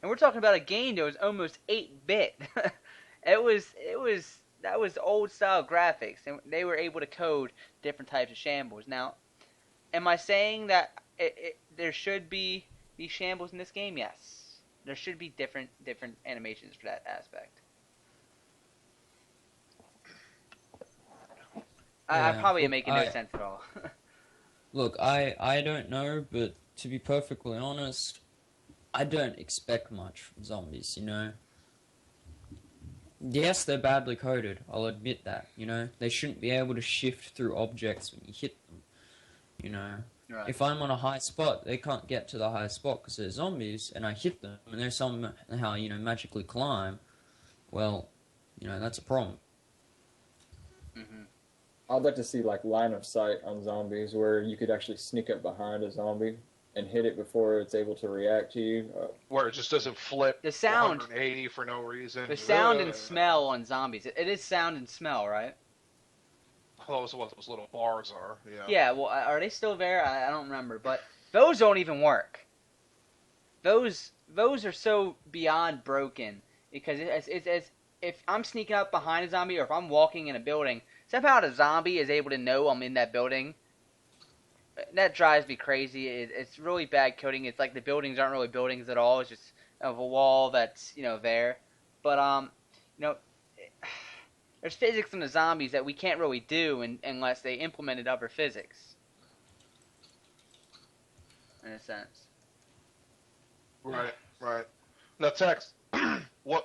and we're talking about a game that was almost 8-bit. That was old style graphics, and they were able to code different types of shambles. Now, am I saying that there should be these shambles in this game? Yes, there should be different animations for that aspect. I probably am making no sense at all. Look, I don't know, but to be perfectly honest, I don't expect much from zombies, Yes, they're badly coded, I'll admit that, They shouldn't be able to shift through objects when you hit them, Right. If I'm on a high spot, they can't get to the high spot because they're zombies, and I hit them, and they somehow, magically climb, well, that's a problem. Mm-hmm. I'd like to see line of sight on zombies where you could actually sneak up behind a zombie and hit it before it's able to react to you. Where it just doesn't flip the sound 180 for no reason. The sound and smell on zombies. It is sound and smell, right? Those what those little bars are. Yeah. Yeah. Well, are they still there? I don't remember, but those don't even work. Those are so beyond broken because it's if I'm sneaking up behind a zombie or if I'm walking in a building, somehow the zombie is able to know I'm in that building. That drives me crazy. It's really bad coding. It's like the buildings aren't really buildings at all. It's just a wall that's there. But there's physics in the zombies that we can't really do unless they implemented other physics. In a sense. Right. Now, Tex, what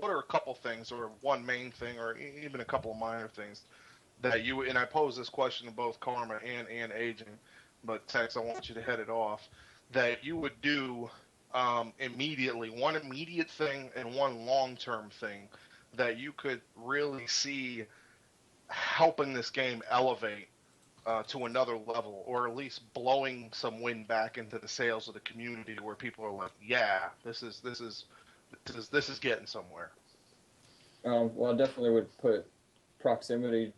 are a couple things, or one main thing, or even a couple of minor things that you, and I pose this question to both Karma and Agent, but Tex, I want you to head it off, that you would do immediately, one immediate thing and one long-term thing that you could really see helping this game elevate to another level, or at least blowing some wind back into the sails of the community, where people are like, "Yeah, this is getting somewhere." Well, I definitely would put proximity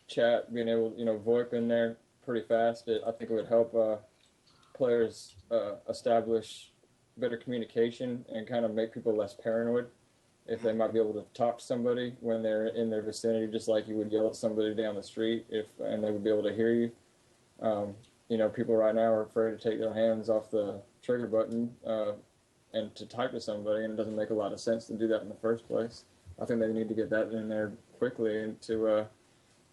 chat, being able, VoIP in there pretty fast. I think it would help players establish better communication and kind of make people less paranoid. If they might be able to talk to somebody when they're in their vicinity, just like you would yell at somebody down the street, and they would be able to hear you. People right now are afraid to take their hands off the trigger button and to type to somebody, and it doesn't make a lot of sense to do that in the first place. I think they need to get that in there quickly and to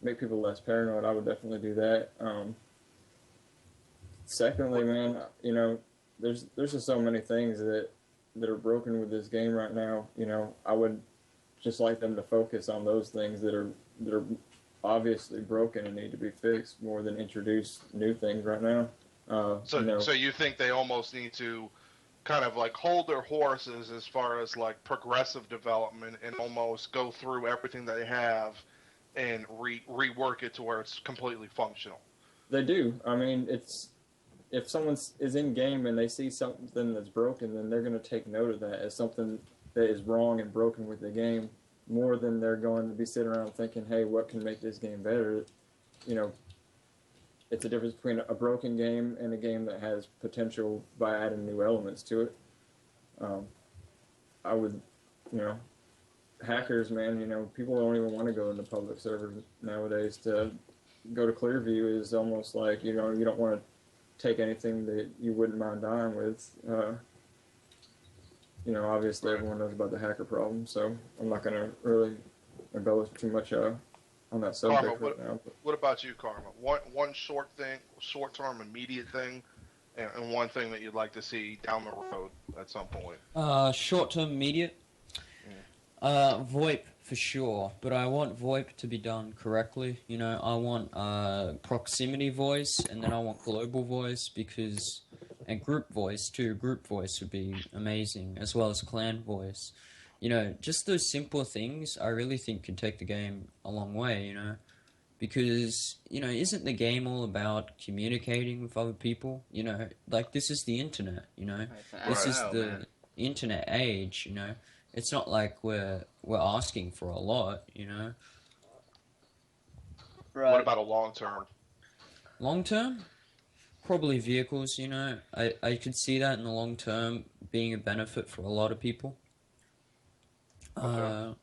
make people less paranoid. I would definitely do that. Secondly, man, there's just so many things that are broken with this game right now. You know, I would just like them to focus on those things that are obviously broken and need to be fixed more than introduce new things right now. So you think they almost need to kind of like hold their horses as far as like progressive development and almost go through everything they have and rework it to where it's completely functional. They do. I mean, it's if someone is in game and they see something that's broken, then they're going to take note of that as something that is wrong and broken with the game, more than they're going to be sitting around thinking, "Hey, what can make this game better?" You know, it's a difference between a broken game and a game that has potential by adding new elements to it. I would, you know, hackers, man. You know, people don't even want to go into public servers nowadays. To go to Clearview is almost like, you know, you don't want to take anything that you wouldn't mind dying with. You know, obviously everyone knows about the hacker problem, so I'm not going to really embellish too much on that subject Karmaaa, right now. what about you, Karmaaa? One short-term, immediate thing, and one thing that you'd like to see down the road at some point. Short-term, immediate. VoIP for sure, but I want VoIP to be done correctly. You know, I want proximity voice, and then I want global voice and group voice too. Group voice would be amazing, as well as clan voice. You know, just those simple things I really think could take the game a long way. You know, because you know, isn't the game all about communicating with other people? You know, like this is the internet. You know, this is the internet age. You know. It's not like we're asking for a lot, you know. Right. What about a long term? Long term, probably vehicles. You know, I could see that in the long term being a benefit for a lot of people. Okay.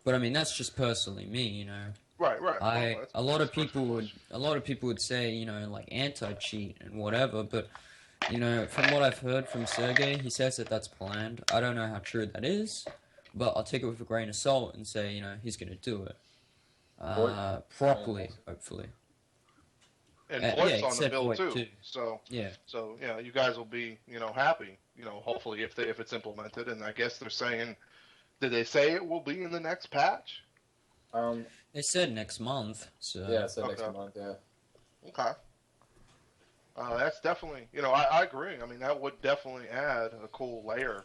But I mean, that's just personally me, you know. Right. A lot of people would say, you know, like anti-cheat and whatever, but. You know, from what I've heard from Sergey, he says that that's planned. I don't know how true that is, but I'll take it with a grain of salt and say, you know, he's going to do it. Properly, hopefully. And VoIP's on the bill VoIP too. So yeah, you guys will be, you know, happy, you know, hopefully if it's implemented. And I guess they're saying, did they say it will be in the next patch? They said next month. So Yeah, it said next month. Yeah. Okay. That's definitely, you know, I agree. I mean, that would definitely add a cool layer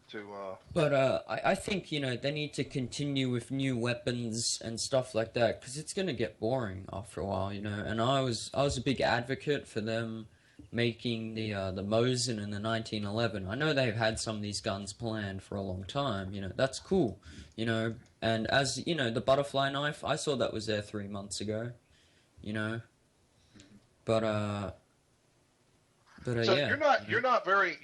to. But I think, you know, they need to continue with new weapons and stuff like that, because it's going to get boring after a while, you know. And I was a big advocate for them making the Mosin and the 1911. I know they've had some of these guns planned for a long time, you know. That's cool, you know. And as, you know, the butterfly knife, I saw that was there 3 months ago, you know. But so yeah. you're not very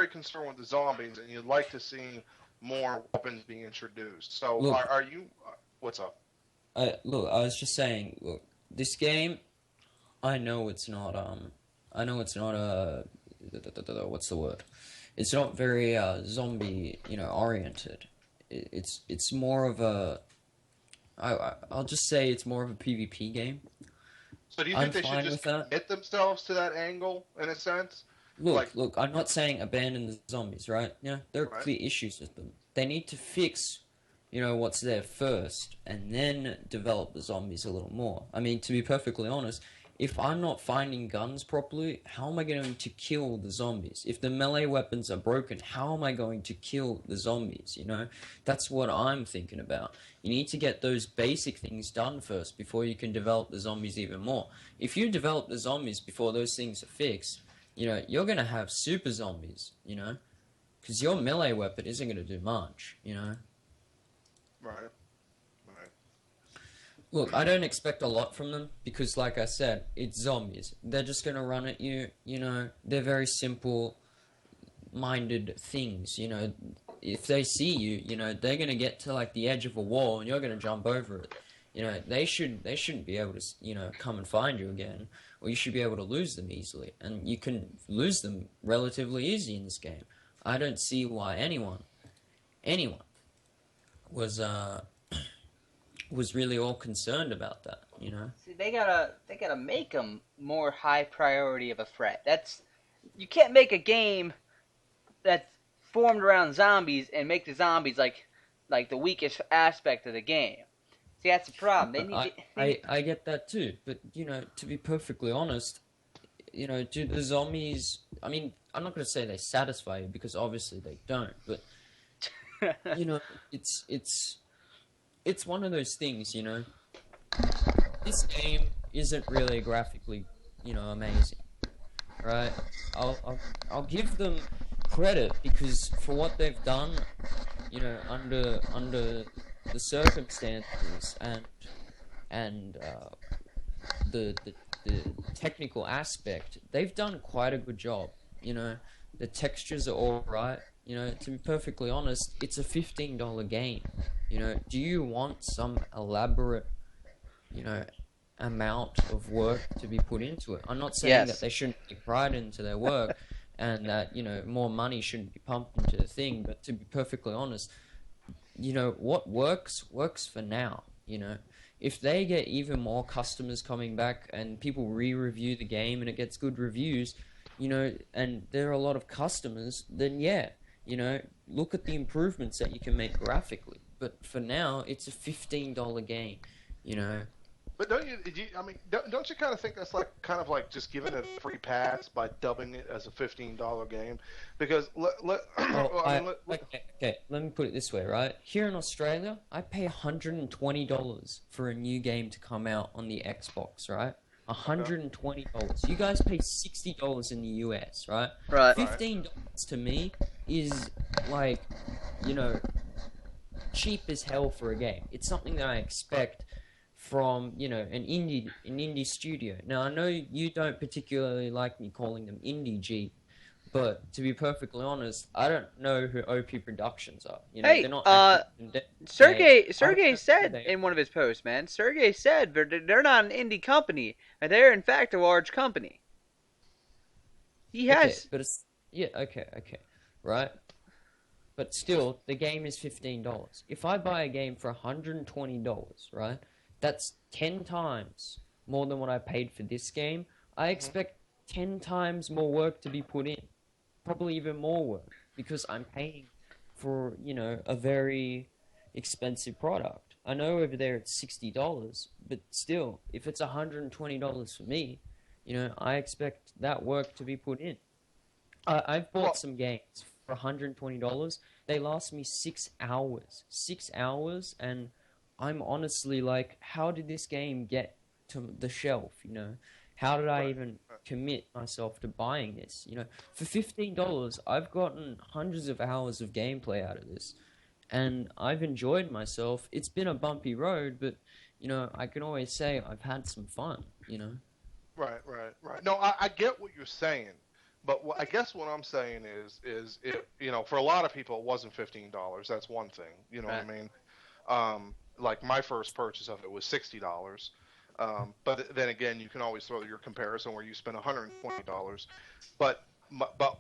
concerned with the zombies, and you'd like to see more weapons being introduced. So Look, are you? What's up? Look, I was just saying. Look, this game, I know it's not. I know it's not what's the word? It's not very zombie, you know, oriented. It's more of a. I'll just say it's more of a PvP game. So do you think they should just commit themselves to that angle in a sense? Look, I'm not saying abandon the zombies, right? Yeah, there are clear issues with them. They need to fix, you know, what's there first, and then develop the zombies a little more. I mean, to be perfectly honest, if I'm not finding guns properly, how am I going to kill the zombies? If the melee weapons are broken, how am I going to kill the zombies, you know? That's what I'm thinking about. You need to get those basic things done first before you can develop the zombies even more. If you develop the zombies before those things are fixed, you know, you're going to have super zombies, you know? Because your melee weapon isn't going to do much, you know? Right. Look, I don't expect a lot from them because, like I said, it's zombies. They're just going to run at you, you know. They're very simple-minded things, you know. If they see you, you know, they're going to get to, like, the edge of a wall and you're going to jump over it. You know, they shouldn't be able to, you know, come and find you again, or you should be able to lose them easily. And you can lose them relatively easy in this game. I don't see why anyone was really all concerned about that, you know. See, they gotta make them more high priority of a threat. you can't make a game that's formed around zombies and make the zombies like the weakest aspect of the game. See, that's the problem. They need. I get that too, but to be perfectly honest, do the zombies? I mean, I'm not going to say they satisfy you because obviously they don't, but it's one of those things. This game isn't really graphically, amazing, right? I'll give them credit because for what they've done, under the circumstances and the technical aspect, they've done quite a good job. The textures are all right. To be perfectly honest, it's a $15 game. Do you want some elaborate, amount of work to be put into it? I'm not saying that they shouldn't take pride into their work and that, more money shouldn't be pumped into the thing, but to be perfectly honest, what works for now. If they get even more customers coming back and people re-review the game and it gets good reviews, and there are a lot of customers, then look at the improvements that you can make graphically. But for now, it's a $15 game, But don't you kind of think that's kind of like just giving it a free pass by dubbing it as a $15 game? Because okay, let me put it this way, right? Here in Australia, I pay $120 for a new game to come out on the Xbox, right? $120. You guys pay $60 in the US, right? Right. $15 to me is like, cheap as hell for a game. It's something that I expect from an indie studio. Now I know you don't particularly like me calling them indie Jeep, but to be perfectly honest, I don't know who OP Productions are. Hey, they're not Sergey said in one of his posts, man. Sergey said they're not an indie company, and they're in fact a large company. He has, okay, but it's okay, right? But still, the game is $15. If I buy a game for $120, right? That's 10 times more than what I paid for this game. I expect 10 times more work to be put in. Probably even more work. Because I'm paying for, a very expensive product. I know over there it's $60, but still, if it's $120 for me, I expect that work to be put in. I've bought some games for $120. They last me 6 hours. 6 hours, and I'm honestly like, how did this game get to the shelf, How did I even commit myself to buying this, For $15, I've gotten hundreds of hours of gameplay out of this, and I've enjoyed myself. It's been a bumpy road, but, I can always say I've had some fun, Right. No, I get what you're saying, but I guess what I'm saying is it, for a lot of people, it wasn't $15. That's one thing, what I mean? Like my first purchase of it was $60, but then again, you can always throw your comparison where you spend $120. But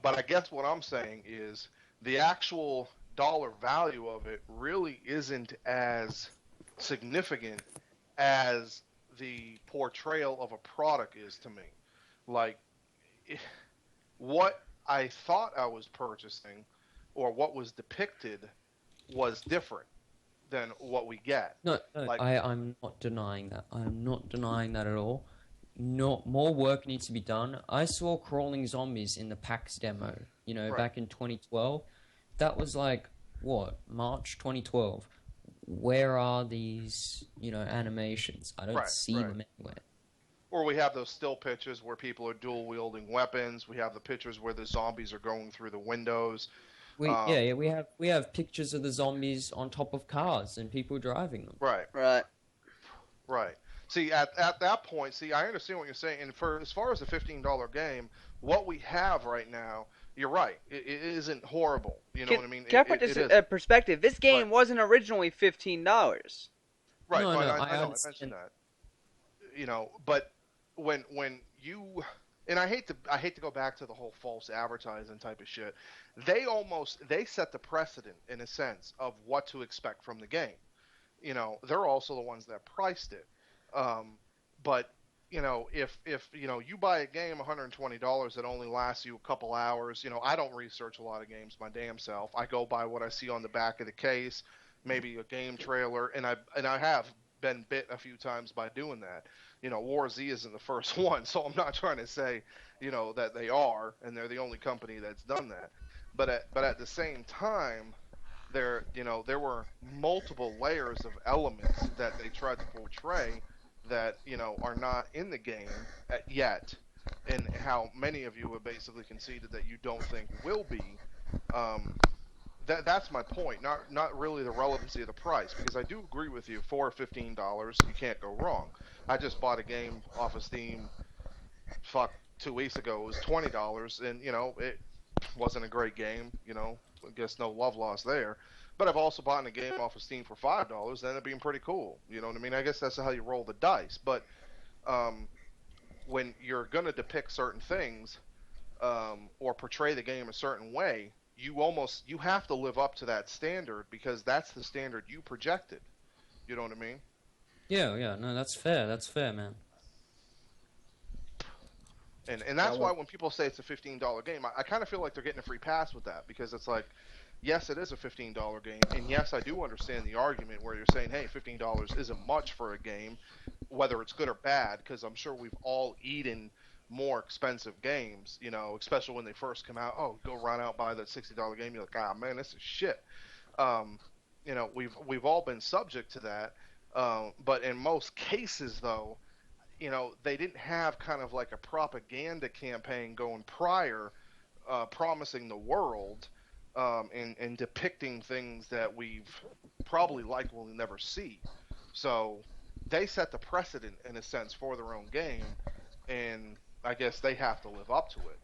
I guess what I'm saying is the actual dollar value of it really isn't as significant as the portrayal of a product is to me. Like what I thought I was purchasing or what was depicted was different than what we get. No, I'm not denying that. I'm not denying that at all. No, more work needs to be done. I saw crawling zombies in the PAX demo, back in 2012. That was like, what, March 2012. Where are these, animations? I don't see them anywhere. Or we have those still pictures where people are dual wielding weapons. We have the pictures where the zombies are going through the windows. We have pictures of the zombies on top of cars and people driving them. Right. See, at that point, I understand what you're saying. And as far as a $15 game, what we have right now, you're right. It isn't horrible. You know what I mean? Can I put this in perspective? This game wasn't originally $15. Right. No, I mentioned that. But when you, and I hate to go back to the whole false advertising type of shit. They set the precedent in a sense of what to expect from the game. They're also the ones that priced it. But if you buy a game $120 that only lasts you a couple hours, I don't research a lot of games my damn self. I go by what I see on the back of the case, maybe a game trailer, and I have been bit a few times by doing that. War Z isn't the first one, so I'm not trying to say, that they are, and they're the only company that's done that. But at the same time, there were multiple layers of elements that they tried to portray that are not in the game yet, and how many of you have basically conceded that you don't think will be. Um, that's my point. Not really the relevancy of the price, because I do agree with you. For $15, you can't go wrong. I just bought a game off of Steam. Fuck, 2 weeks ago it was $20, and it wasn't a great game. I guess no love lost there. But I've also bought a game off of Steam for $5, and ended up being pretty cool. You know what I mean? I guess that's how you roll the dice. But when you're gonna depict certain things, or portray the game a certain way, you have to live up to that standard, because that's the standard you projected. You know what I mean? Yeah, no, that's fair. That's fair, man. And that's why when people say it's a $15 game, I kind of feel like they're getting a free pass with that, because it's like, yes, it is a $15 game, and yes, I do understand the argument where you're saying, hey, $15 isn't much for a game, whether it's good or bad, because I'm sure we've all eaten more expensive games, especially when they first come out. Oh, go run out, buy that $60 game, you're like, ah, man, this is shit. We've all been subject to that, but in most cases, though, they didn't have kind of like a propaganda campaign going prior, promising the world, and depicting things that we've probably will never see. So they set the precedent, in a sense, for their own game, and I guess they have to live up to it.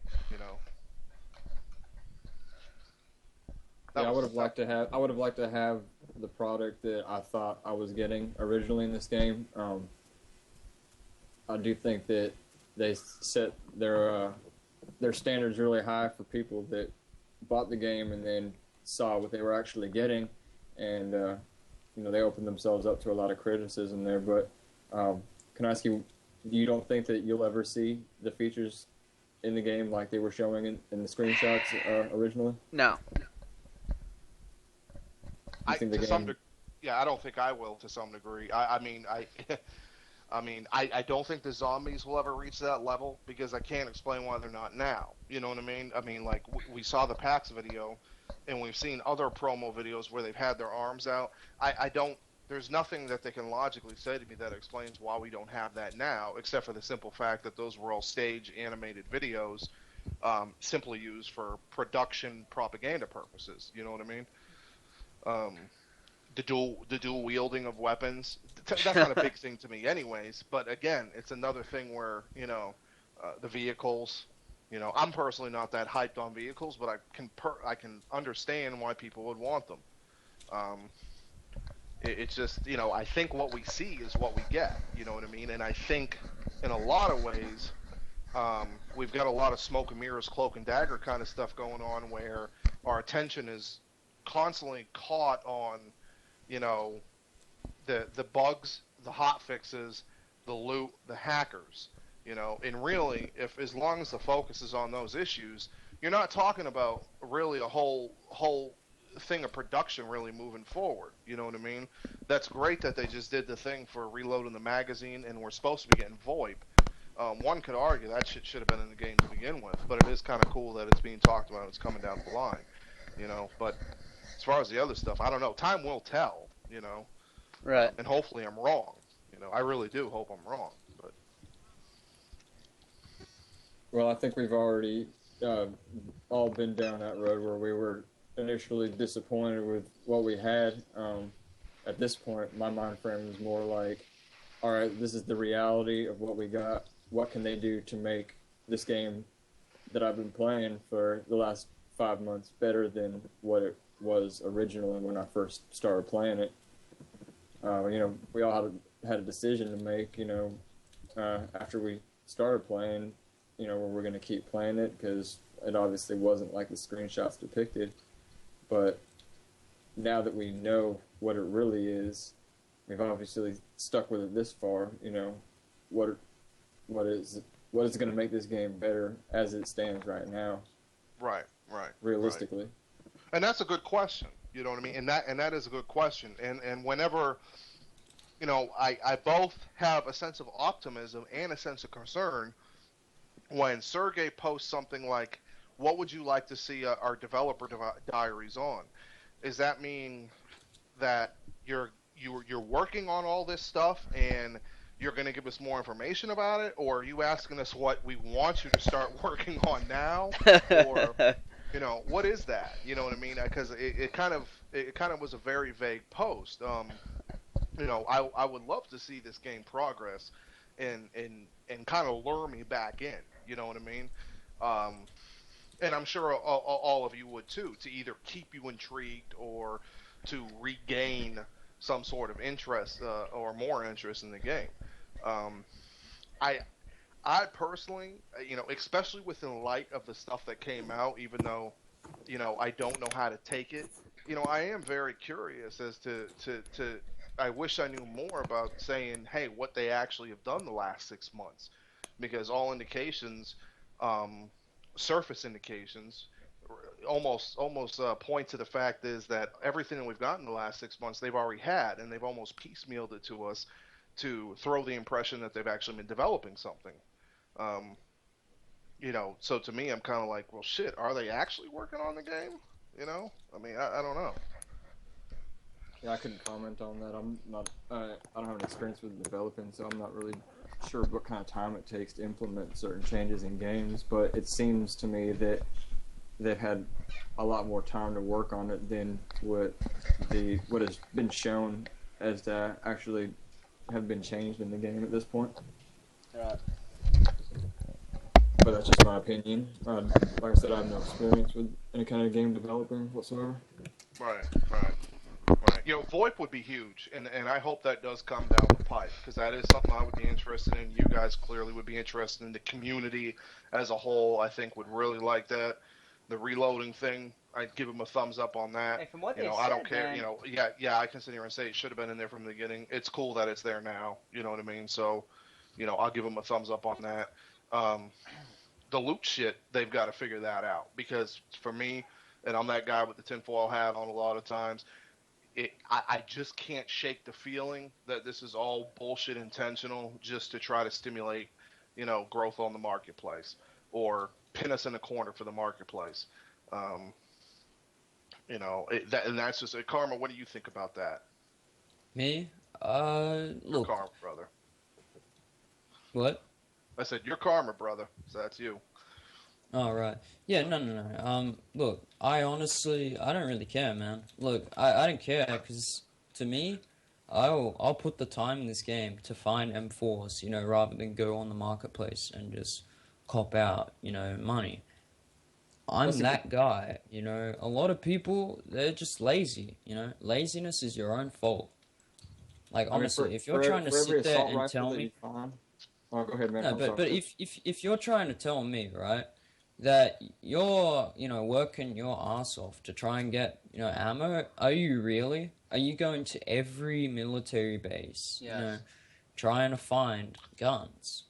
Yeah, I would have liked to have the product that I thought I was getting originally in this game. I do think that they set their standards really high for people that bought the game and then saw what they were actually getting, and they opened themselves up to a lot of criticism there. But can I ask you, you don't think that you'll ever see the features in the game like they were showing in the screenshots originally? No. I don't think I will, to some degree. I don't think the zombies will ever reach that level, because I can't explain why they're not now. You know what I mean? Like, we saw the PAX video, and we've seen other promo videos where they've had their arms out. There's nothing that they can logically say to me that explains why we don't have that now, except for the simple fact that those were all stage animated videos, simply used for production propaganda purposes. You know what I mean? The dual wielding of weapons, that's not a big thing to me anyways, but again, it's another thing where, the vehicles, I'm personally not that hyped on vehicles, but I can understand why people would want them. It's just, I think what we see is what we get, you know what I mean? And I think in a lot of ways, we've got a lot of smoke and mirrors, cloak and dagger kind of stuff going on, where our attention is constantly caught on the bugs, the hot fixes, the loot, the hackers, and really, as long as the focus is on those issues, you're not talking about really a whole thing of production really moving forward. You know what I mean? That's great that they just did the thing for reloading the magazine, and we're supposed to be getting VoIP. One could argue that shit should have been in the game to begin with, but it is kind of cool that it's being talked about. It's coming down the line, But as far as the other stuff, I don't know. Time will tell, Right. And hopefully I'm wrong. I really do hope I'm wrong. But Well, I think we've already all been down that road where we were initially disappointed with what we had. At this point, my mind frame is more like, all right, this is the reality of what we got. What can they do to make this game that I've been playing for the last 5 months better than what it was originally when I first started playing it? We all had a decision to make, after we started playing, where we're going to keep playing it, because it obviously wasn't like the screenshots depicted. But now that we know what it really is, we've obviously stuck with it this far. what is going to make this game better as it stands right now, Right. realistically. Right. And that's a good question. You know what I mean? And that is a good question. And whenever, I both have a sense of optimism and a sense of concern when Sergey posts something like, "What would you like to see our developer diaries on?" Does that mean that you're working on all this stuff and you're going to give us more information about it, or are you asking us what we want you to start working on now, or what is that? You know what I mean? Because it kind of was a very vague post. I would love to see this game progress and kind of lure me back in. You know what I mean? And I'm sure all of you would too, to either keep you intrigued or to regain some sort of interest or more interest in the game. I personally, especially within light of the stuff that came out, even though, I don't know how to take it, I am very curious as to I wish I knew more about saying, hey, what they actually have done the last 6 months, because all indications, surface indications, almost point to the fact is that everything that we've gotten the last 6 months they've already had, and they've almost piecemealed it to us to throw the impression that they've actually been developing something. So to me, I'm kind of like, well, shit, are they actually working on the game? I mean, I don't know. Yeah, I couldn't comment on that. I'm not. I don't have an experience with developing, so I'm not really sure what kind of time it takes to implement certain changes in games. But it seems to me that they've had a lot more time to work on it than what has been shown as to actually have been changed in the game at this point. Right. But that's just my opinion. Like I said, I have no experience with any kind of game developing whatsoever. Right. VoIP would be huge, and I hope that does come down the pipe, because that is something I would be interested in. You guys clearly would be interested in. The community as a whole, I think, would really like that. The reloading thing, I'd give them a thumbs up on that. Hey, from what they I don't said, care. man. I can sit here and say it should have been in there from the beginning. It's cool that it's there now. You know what I mean? So, I'll give them a thumbs up on that. The loot shit, they've got to figure that out, because for me, and I'm that guy with the tinfoil hat on a lot of times, I just can't shake the feeling that this is all bullshit intentional just to try to stimulate, growth on the marketplace or pin us in a corner for the marketplace. And that's just Karma. What do you think about that? Me? Your Look. Karma, brother. What? I said your Karma, brother. So that's you. Oh, right. Yeah, no. Look, I don't really care, man. Look, I don't care, because to me, I'll put the time in this game to find M4s, rather than go on the marketplace and just cop out, money. I'm that guy, A lot of people, they're just lazy, Laziness is your own fault. Like, honestly, if you're trying to sit there and tell me... Oh, go ahead, man. No, but if you're trying to tell me, right, that you're, working your ass off to try and get, ammo, are you really? Are you going to every military base, Yes. trying to find guns,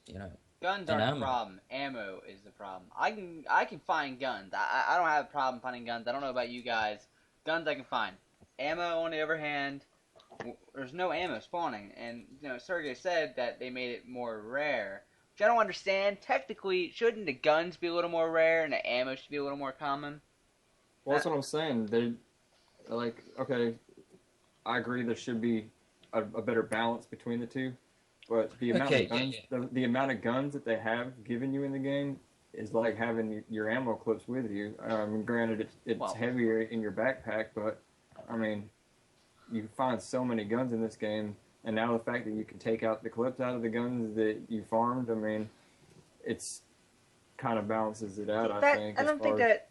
Guns and aren't the problem. Ammo is the problem. I can find guns. I don't have a problem finding guns. I don't know about you guys. Guns I can find. Ammo, on the other hand, there's no ammo spawning. And, Sergey said that they made it more rare, which I don't understand. Technically, shouldn't the guns be a little more rare and the ammo should be a little more common? Well, that's what I'm saying. Okay, I agree there should be a better balance between the two, but the amount of guns, the amount of guns that they have given you in the game is like having your ammo clips with you. Granted, it's heavier in your backpack, but I mean, you find so many guns in this game, and now the fact that you can take out the clips out of the guns that you farmed, I mean, it's kind of balances it out. I think. I don't think that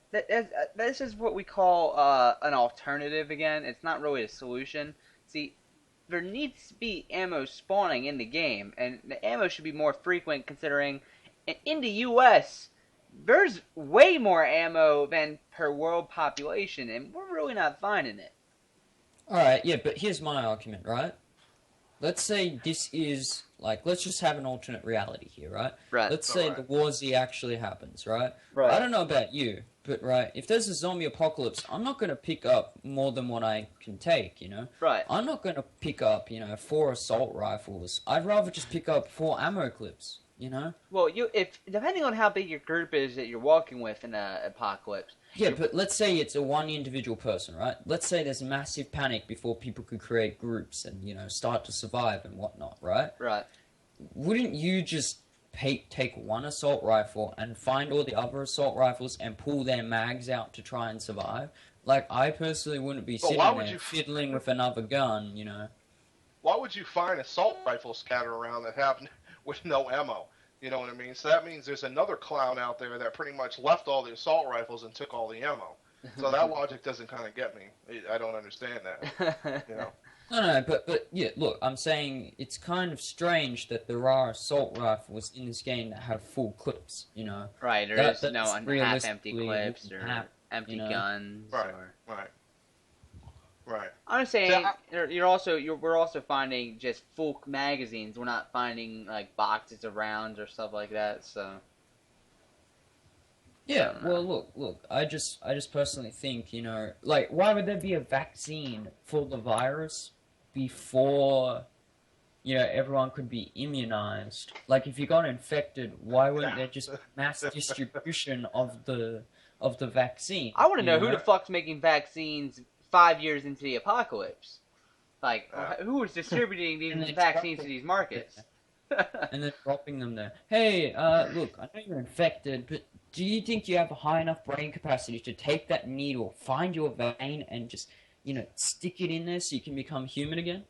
this is what we call an alternative. Again, it's not really a solution. See, there needs to be ammo spawning in the game, and the ammo should be more frequent, considering in the U.S. there's way more ammo than per world population, and we're really not finding it. Alright, yeah, but here's my argument, right? let's say this is like, let's just have an alternate reality here, right? Right. Let's say the War Z actually happens, right? Right. I don't know about you, but right, if there's a zombie apocalypse, I'm not going to pick up more than what I can take, you know? Right. I'm not going to pick up, 4 assault rifles. I'd rather just pick up 4 ammo clips, you know? Well, if depending on how big your group is that you're walking with in an apocalypse. Yeah, but let's say it's a one individual person, right? Let's say there's massive panic before people could create groups and, start to survive and whatnot, right? Right. Wouldn't you just take one assault rifle and find all the other assault rifles and pull their mags out to try and survive? Like, I personally wouldn't be sitting there fiddling with another gun, Why would you find assault rifles scattered around that have with no ammo? You know what I mean? So that means there's another clown out there that pretty much left all the assault rifles and took all the ammo. So that logic doesn't kind of get me. I don't understand that. No, but yeah, look, I'm saying it's kind of strange that there are assault rifles in this game that have full clips, Right, there is no half-empty clips or empty guns. Right, right. I'm saying we're also finding just full magazines. We're not finding like boxes of rounds or stuff like that. So yeah, well, look. I just personally think, like, why would there be a vaccine for the virus before, everyone could be immunized? Like, if you got infected, why wouldn't there just mass distribution of the vaccine? I want to know who the fuck's making vaccines 5 years into the apocalypse. Like, who is distributing these vaccines to these markets? And then dropping them there. Hey, look, I know you're infected, but do you think you have a high enough brain capacity to take that needle, find your vein, and just, stick it in there so you can become human again?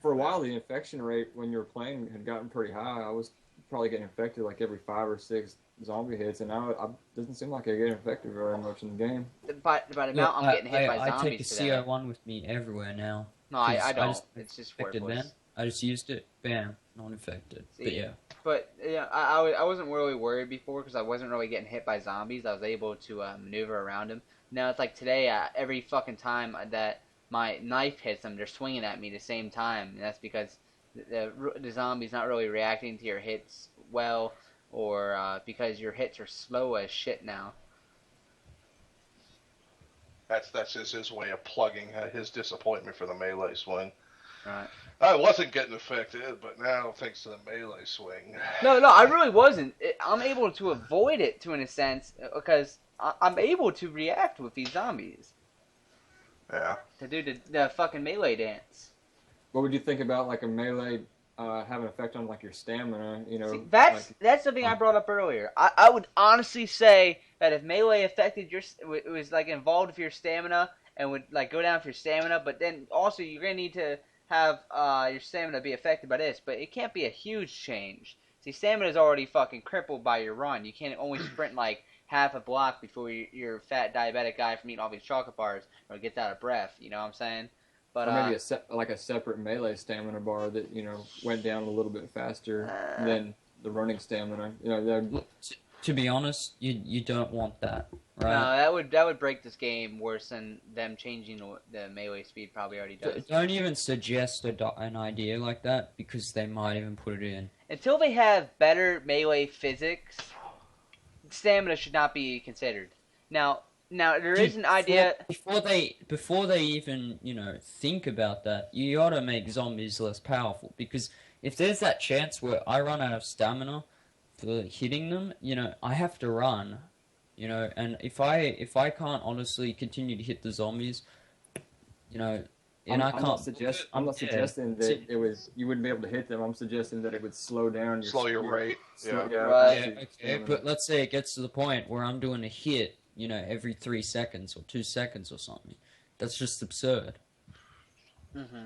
For a while, the infection rate when you were playing had gotten pretty high. I was probably getting infected like every 5 or 6 zombie hits, and now it doesn't seem like I get infected very much in the game. By the amount I'm getting hit by zombies I take a today. CO1 with me everywhere now. No, I don't. It's just infected worthless. then. I just used it. Bam, not infected. But yeah. But yeah, I wasn't really worried before because I wasn't really getting hit by zombies. I was able to maneuver around them. Now it's like today, every fucking time that my knife hits them, they're swinging at me the same time, and that's because the zombie's not really reacting to your hits well, or because your hits are slow as shit now. That's just his way of plugging his disappointment for the melee swing. Right. I wasn't getting affected, but now thanks to the melee swing. No, I really wasn't. I'm able to avoid it in a sense because I'm able to react with these zombies. Yeah. To do the fucking melee dance. What would you think about like a melee have an effect on like your stamina? See, that's something I brought up earlier. I would honestly say that if melee affected it was like involved with your stamina and would like go down with your stamina, but then also you're gonna need to have your stamina be affected by this, but it can't be a huge change. See, stamina is already fucking crippled by your run. You can't only sprint like half a block before your fat diabetic guy from eating all these chocolate bars or gets out of breath. You know what I'm saying? But or maybe a separate melee stamina bar that went down a little bit faster than the running stamina. To be honest, you don't want that, right? No, that would break this game worse than them changing the melee speed probably already does. Don't even suggest an idea like that because they might even put it in. Until they have better melee physics, stamina should not be considered. Now there is an idea before they even think about that. You ought to make zombies less powerful because if there's that chance where I run out of stamina for hitting them, I have to run, and if I can't honestly continue to hit the zombies, and I'm I can't. I'm not suggesting that you wouldn't be able to hit them. I'm suggesting that it would slow down your rate. Right. Okay, but let's say it gets to the point where I'm doing a hit, every 3 seconds or 2 seconds or something. That's just absurd. Mm-hmm.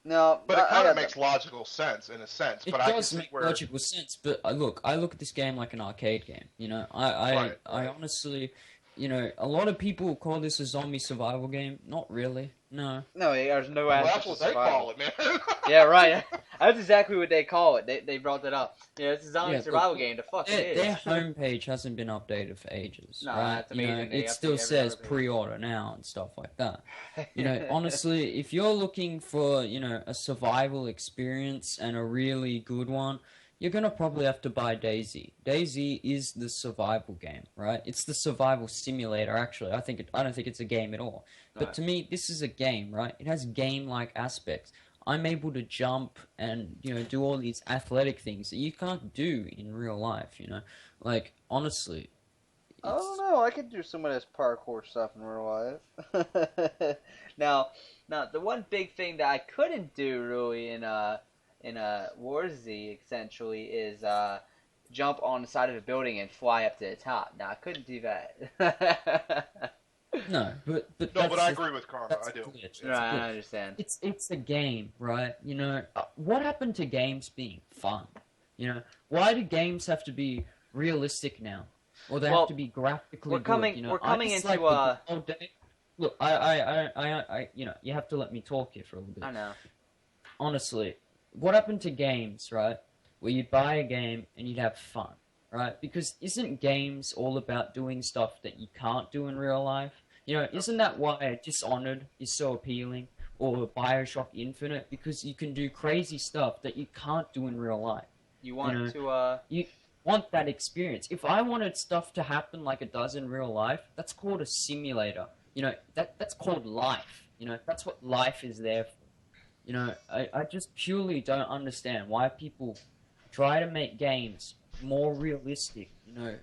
No, but it kind of makes logical sense in a sense. It but does make logical sense, but I look at this game like an arcade game. I honestly, a lot of people call this a zombie survival game. Not really. No. No, there's no Well, answer that's to what they survival. call it, man. Yeah, right. That's exactly what they call it. They brought that up. Yeah, it's a zombie Yeah, survival look, game. The fuck Their, it their is. homepage hasn't been updated for ages, No, right? that's amazing. They It update still every says other page. pre-order now and stuff like that. Honestly, if you're looking for, a survival experience and a really good one, you're gonna probably have to buy DayZ. DayZ is the survival game, right? It's the survival simulator. Actually, I don't think it's a game at all. But Right. to me, this is a game, right? It has game-like aspects. I'm able to jump and do all these athletic things that you can't do in real life. Like honestly, I don't know. I could do some of this parkour stuff in real life. now, the one big thing that I couldn't do really in War Z essentially is jump on the side of a building and fly up to the top. Now I couldn't do that. No, but No, that's but I the- agree with Karma. that's I a do. glitch. That's a Right, glitch. I understand. It's a game, right? What happened to games being fun? Why do games have to be realistic now, or they Well, have to be graphically we're coming- good? we're coming I just into, like the good old day- Look, you have to let me talk here for a little bit. I know. Honestly, what happened to games, right? Where you'd buy a game and you'd have fun, right? Because isn't games all about doing stuff that you can't do in real life? Isn't that why Dishonored is so appealing? Or Bioshock Infinite? Because you can do crazy stuff that you can't do in real life. You want know, to You want that experience. If I wanted stuff to happen like it does in real life, that's called a simulator. That's called life. That's what life is there for. I just purely don't understand why people try to make games more realistic,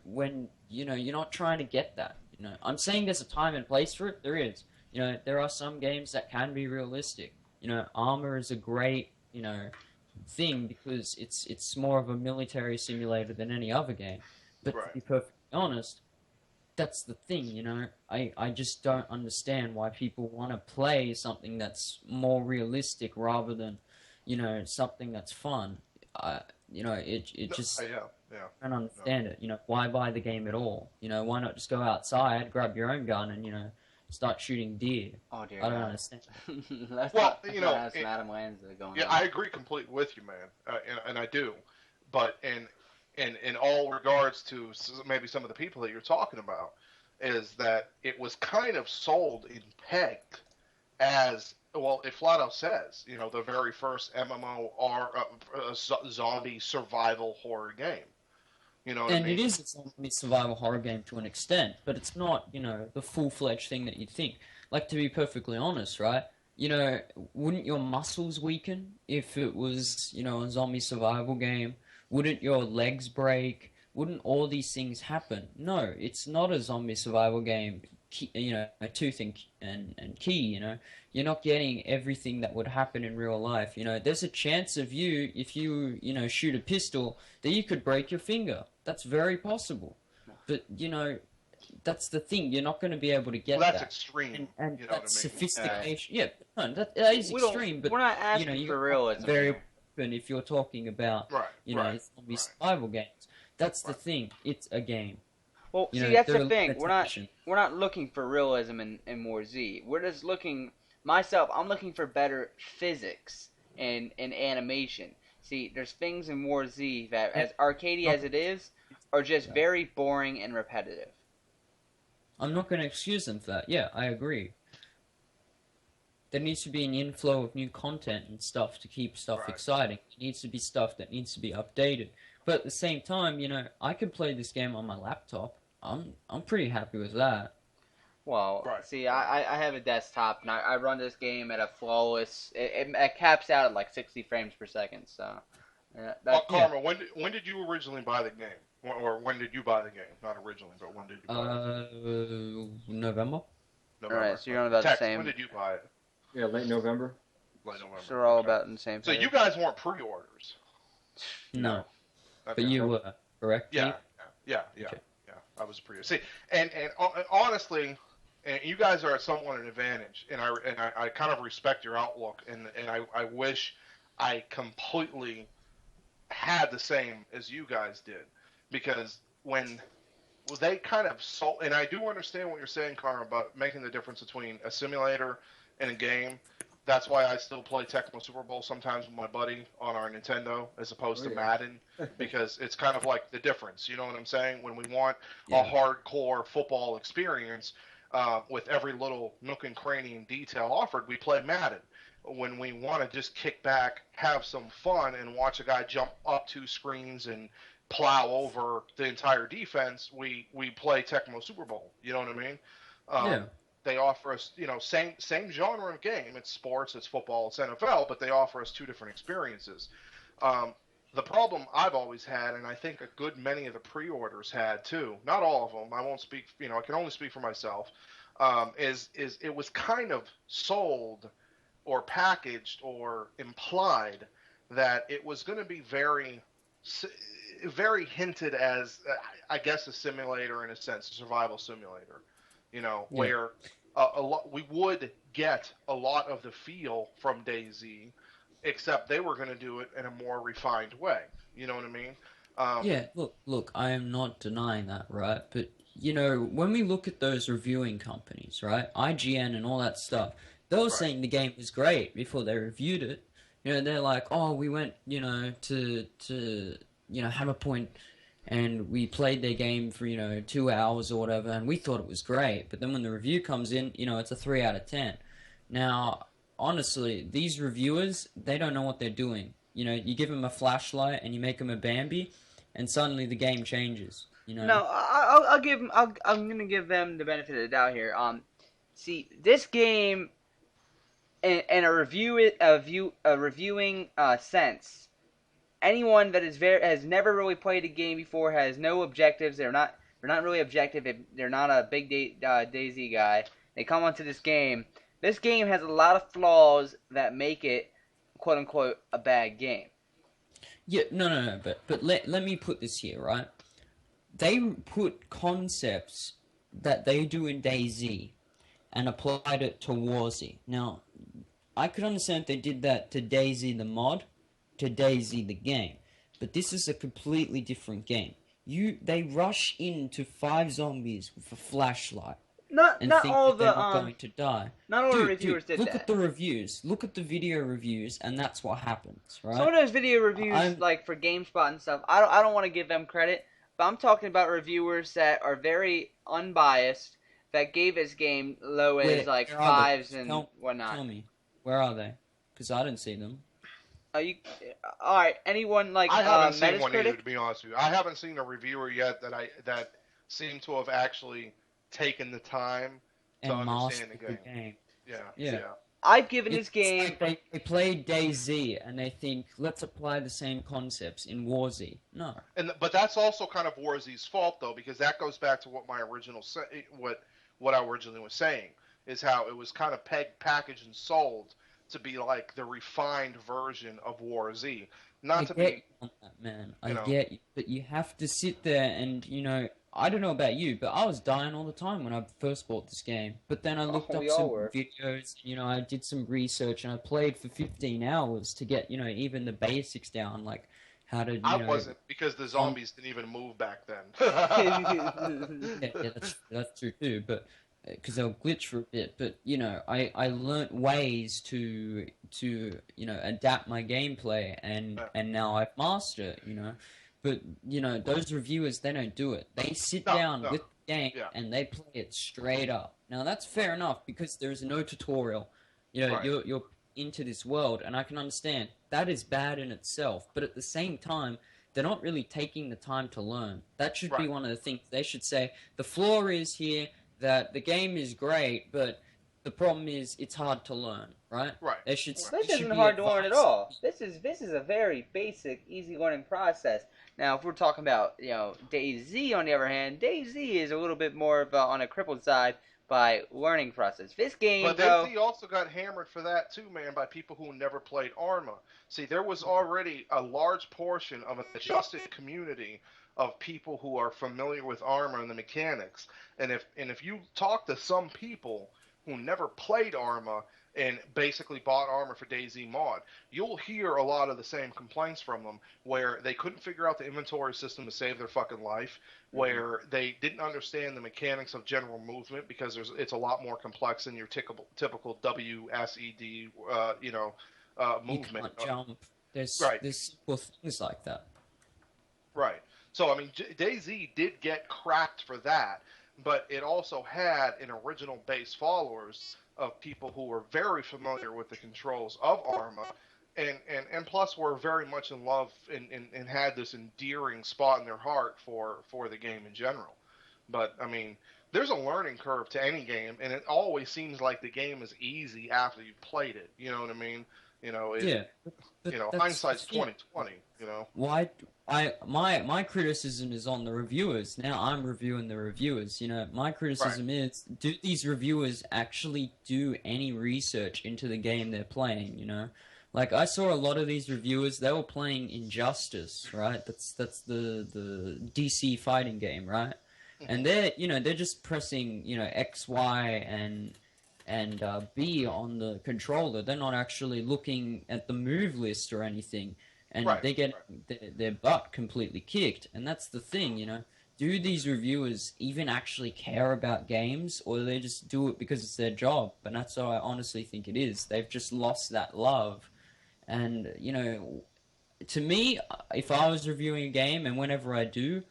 when, you're not trying to get that. I'm saying there's a time and place for it. There is. There are some games that can be realistic. Armor is a great, thing because it's more of a military simulator than any other game. But Right. to be perfectly honest, that's the thing, I just don't understand why people want to play something that's more realistic rather than, something that's fun. It just Yeah. I don't understand it. Why buy the game at all? Why not just go outside, grab your own gun, and start shooting deer? Oh dear I don't God. understand. Let's Well, not, you know, have some it- Adam Lanza going Yeah, on. I agree completely with you, man, and I do. But in all regards to maybe some of the people that you're talking about, is that it was kind of sold and pegged as, well, it flat out says, the very first MMO zombie survival horror game. You know what And I mean? it is a zombie survival horror game to an extent, but it's not, the full-fledged thing that you'd think. Like, to be perfectly honest, right? Wouldn't your muscles weaken if it was, a zombie survival game? Wouldn't your legs break? Wouldn't all these things happen? No, it's not a zombie survival game. A tooth and key. You're not getting everything that would happen in real life. There's a chance of you, if you shoot a pistol, that you could break your finger. That's very possible. But that's the thing. You're not going to be able to get Well, that's that. extreme. And You know what I that mean? sophistication. Yeah, no, that is We don't- extreme. But we're not asking you for realism. very open if you're talking about Right. right. zombie right. survival games. That's the Right. thing. It's a game. Well, You see, know, that's there the are thing. limitations. We're not looking for realism in War Z. We're just looking. Myself, I'm looking for better physics and animation. See, there's things in War Z that, as arcadey as it is, are just very boring and repetitive. I'm not going to excuse them for that. Yeah, I agree. There needs to be an inflow of new content and stuff to keep stuff Right. exciting. It needs to be stuff that needs to be updated. But at the same time, I could play this game on my laptop. I'm pretty happy with that. Well, Right. see, I have a desktop, and I run this game at a flawless. It caps out at like 60 frames per second. So, Well, Karma, when did you originally buy the game? Or when did you buy the game? Not originally, but when did you buy it? November? November. Alright, so you're on about the Tex, same. when did you buy it? Yeah, late November. Late November. So we're all Okay. about in the same So page. you guys weren't pre-orders. No. Okay. But you were, correct? Yeah, Keith? yeah. Okay. I was a pre-order. See, and honestly, and you guys are at somewhat an advantage, and I kind of respect your outlook, and I wish I completely had the same as you guys did, because when they kind of sold, and I do understand what you're saying, Karma, about making the difference between a simulator and a game. That's why I still play Tecmo Super Bowl sometimes with my buddy on our Nintendo as opposed to Madden, because it's kind of like the difference. You know what I'm saying? When we want a hardcore football experience with every little nook and cranny and detail offered, we play Madden. When we want to just kick back, have some fun, and watch a guy jump up 2 screens and plow over the entire defense, we play Tecmo Super Bowl. You know what I mean? Yeah. They offer us, same genre of game. It's sports, it's football, it's NFL, but they offer us 2 different experiences. The problem I've always had, and I think a good many of the pre-orders had too, not all of them, I won't speak, I can only speak for myself, is it was kind of sold or packaged or implied that it was going to be very hinted as, I guess, a simulator in a sense, a survival simulator. Where a lot, we would get a lot of the feel from DayZ, except they were going to do it in a more refined way. You know what I mean? Yeah, look, I am not denying that, right? But, when we look at those reviewing companies, right, IGN and all that stuff, they were saying the game was great before they reviewed it. They're like, oh, we went, to Hammer Point, and we played their game for, 2 hours or whatever, and we thought it was great. But then when the review comes in, it's a 3 out of 10. Now, honestly, these reviewers, they don't know what they're doing. You give them a flashlight and you make them a Bambi, and suddenly the game changes. No, I'll give them. I'm gonna give them the benefit of the doubt here. See, this game, in a reviewing sense, anyone that has never really played a game before, has no objectives. They're not really objective. They're not a big DayZ guy. They come onto this game. This game has a lot of flaws that make it, quote unquote, a bad game. Yeah, no. But let me put this here, right? They put concepts that they do in DayZ and applied it to Warzy. Now, I could understand if they did that to DayZ the mod, to DayZ the game, but this is a completely different game. They rush into 5 zombies with a flashlight and think that they're not going to die. Not all the reviewers did that. Look at the reviews. Look at the video reviews, and that's what happens, right? Some of those video reviews, like for GameSpot and stuff, I don't want to give them credit, but I'm talking about reviewers that are very unbiased, that gave this game low as like 5s and whatnot. Tell me, where are they? Because I didn't see them. Alright, anyone like I haven't seen one Metacritic? either, to be honest with you. I haven't seen a reviewer yet that seemed to have actually taken the time to understand the game. Yeah. I've given this game... Like they played DayZ and they think, let's apply the same concepts in Warzy. No. But that's also kind of Warzy's fault, though, because that goes back to what my original what I originally was saying, is how it was kind of packaged and sold to be like the refined version of Warzy. I get you, but you have to sit there and, I don't know about you, but I was dying all the time when I first bought this game. But then I looked up some videos, I did some research, and I played for 15 hours to get, even the basics down, like how to, I wasn't, because the zombies didn't even move back then. yeah, that's true too, but because they'll glitch for a bit. But, I learnt ways to adapt my gameplay, and now I've mastered it, But, those reviewers, they don't do it. They sit down with the game and they play it straight up. Now, that's fair enough because there's no tutorial. You're into this world, and I can understand that is bad in itself. But at the same time, they're not really taking the time to learn. That should be one of the things. They should say, the flaw is here that the game is great, but the problem is it's hard to learn, right? Right. This isn't hard to learn at all. This is a very basic, easy learning process. Now, if we're talking about, DayZ, on the other hand, DayZ is a little bit more of on a crippled side by learning process. This game, but DayZ also got hammered for that too, man, by people who never played Arma. See, there was already a large portion of an adjusted community of people who are familiar with Arma and the mechanics. And if you talk to some people who never played Arma and basically bought Arma for DayZ mod, you'll hear a lot of the same complaints from them, where they couldn't figure out the inventory system to save their fucking life, where they didn't understand the mechanics of general movement, because it's a lot more complex than your typical WSED, You movement. can't jump. There's Right. simple things like that. Right. So, I mean, DayZ did get cracked for that, but it also had an original base followers of people who were very familiar with the controls of Arma, and plus were very much in love and had this endearing spot in their heart for the game in general. But, I mean, there's a learning curve to any game, and it always seems like the game is easy after you've played it. You know what I mean? Yeah. But that's Hindsight's the thing. 20/20. Why my criticism is on the reviewers. Now I'm reviewing the reviewers. My criticism is, do these reviewers actually do any research into the game they're playing? Like, I saw a lot of these reviewers, they were playing Injustice, right? That's the DC fighting game, right? And they're just pressing X, Y, and B on the controller. They're not actually looking at the move list or anything, and they get their butt completely kicked. And that's the thing, do these reviewers even actually care about games, or do they just do it because it's their job? And that's how I honestly think it is. They've just lost that love. And to me, if I was reviewing a game, and whenever I do,